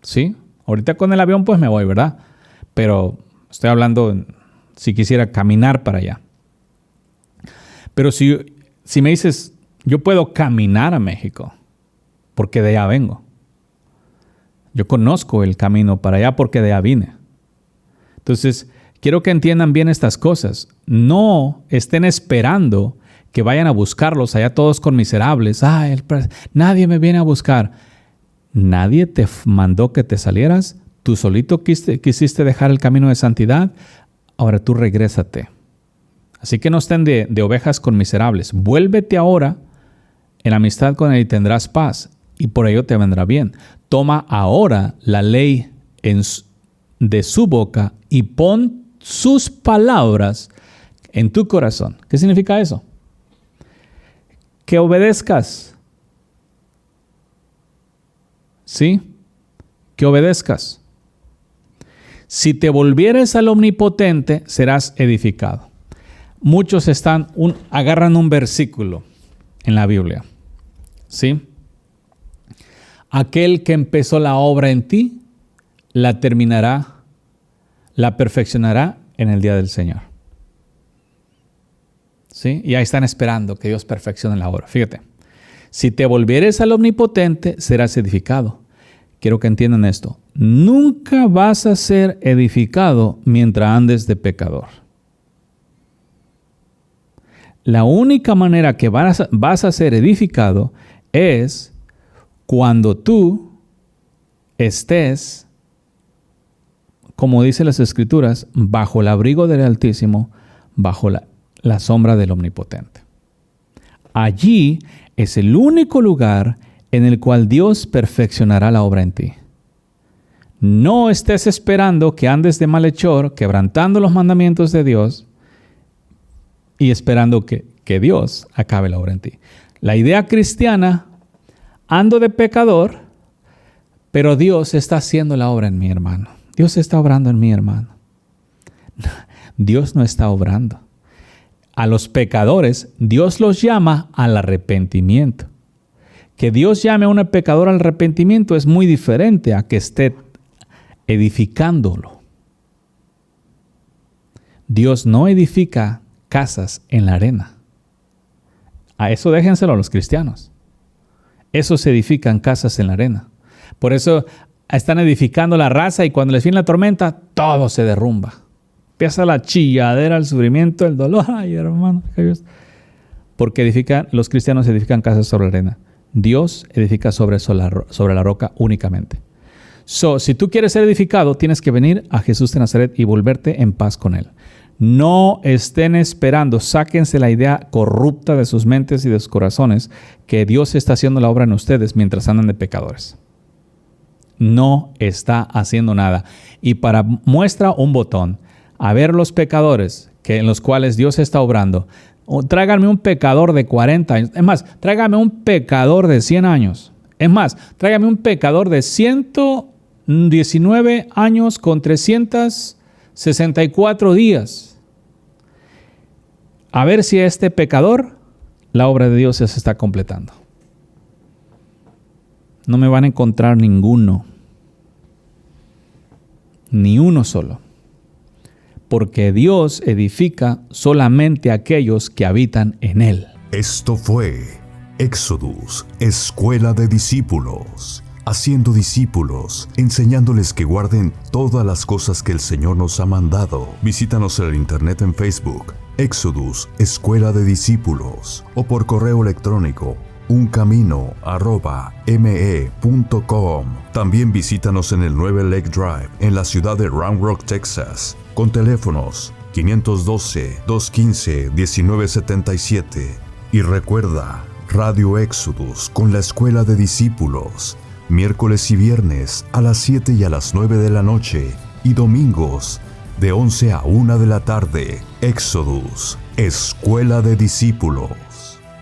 ¿Sí? Ahorita con el avión pues me voy, ¿verdad? Pero estoy hablando si quisiera caminar para allá. Pero si me dices, yo puedo caminar a México, porque de allá vengo. Yo conozco el camino para allá porque de allá vine. Entonces, quiero que entiendan bien estas cosas. No estén esperando que vayan a buscarlos allá todos con miserables. Nadie me viene a buscar. Nadie te mandó que te salieras. Tú solito quisiste dejar el camino de santidad. Ahora tú regrésate. Así que no estén de ovejas con miserables. Vuélvete ahora en amistad con Él y tendrás paz. Y por ello te vendrá bien. Toma ahora la ley de su boca y pon sus palabras en tu corazón. ¿Qué significa eso? Que obedezcas. ¿Sí? Que obedezcas. Si te volvieres al Omnipotente, serás edificado. muchos agarran un versículo en la Biblia, ¿sí? Aquel que empezó la obra en ti, la terminará, la perfeccionará en el día del Señor. ¿Sí? Y ahí están esperando que Dios perfeccione la obra. Fíjate, si te volvieres al Omnipotente, serás edificado. Quiero que entiendan esto. Nunca vas a ser edificado mientras andes de pecador. La única manera que vas a ser edificado es cuando tú estés, como dicen las Escrituras, bajo el abrigo del Altísimo, bajo la sombra del Omnipotente. Allí es el único lugar en el cual Dios perfeccionará la obra en ti. No estés esperando que andes de malhechor, quebrantando los mandamientos de Dios y esperando que Dios acabe la obra en ti. La idea cristiana, ando de pecador, pero Dios está haciendo la obra en mi hermano. Dios está obrando en mi hermano. Dios no está obrando. A los pecadores, Dios los llama al arrepentimiento. Que Dios llame a un pecador al arrepentimiento es muy diferente a que esté edificándolo. Dios no edifica casas en la arena. A eso déjenselo a los cristianos. Eso se edifican casas en la arena. Por eso están edificando la raza y cuando les viene la tormenta, todo se derrumba. Empieza la chilladera, el sufrimiento, el dolor. Ay, hermano. Porque los cristianos edifican casas sobre la arena. Dios edifica sobre la roca únicamente. Si tú quieres ser edificado, tienes que venir a Jesús de Nazaret y volverte en paz con Él. No estén esperando, sáquense la idea corrupta de sus mentes y de sus corazones que Dios está haciendo la obra en ustedes mientras andan de pecadores. No está haciendo nada. Y para muestra un botón, a ver los pecadores en los cuales Dios está obrando. Tráiganme un pecador de 40 años. Es más, tráigame un pecador de 100 años. Es más, tráigame un pecador de 119 años con 364 días. A ver si este pecador, la obra de Dios se está completando. No me van a encontrar ninguno. Ni uno solo. Porque Dios edifica solamente a aquellos que habitan en Él. Esto fue Éxodus, Escuela de Discípulos. Haciendo discípulos, enseñándoles que guarden todas las cosas que el Señor nos ha mandado. Visítanos en el internet en Facebook, Éxodus, Escuela de Discípulos, o por correo electrónico, uncamino@me.com. También visítanos en el 9 Lake Drive, en la ciudad de Round Rock, Texas, con teléfonos 512-215-1977. Y recuerda, Radio Éxodus con la Escuela de Discípulos, miércoles y viernes a las 7 y a las 9 de la noche, y domingos de 11 a 1 de la tarde. Éxodus, Escuela de Discípulos.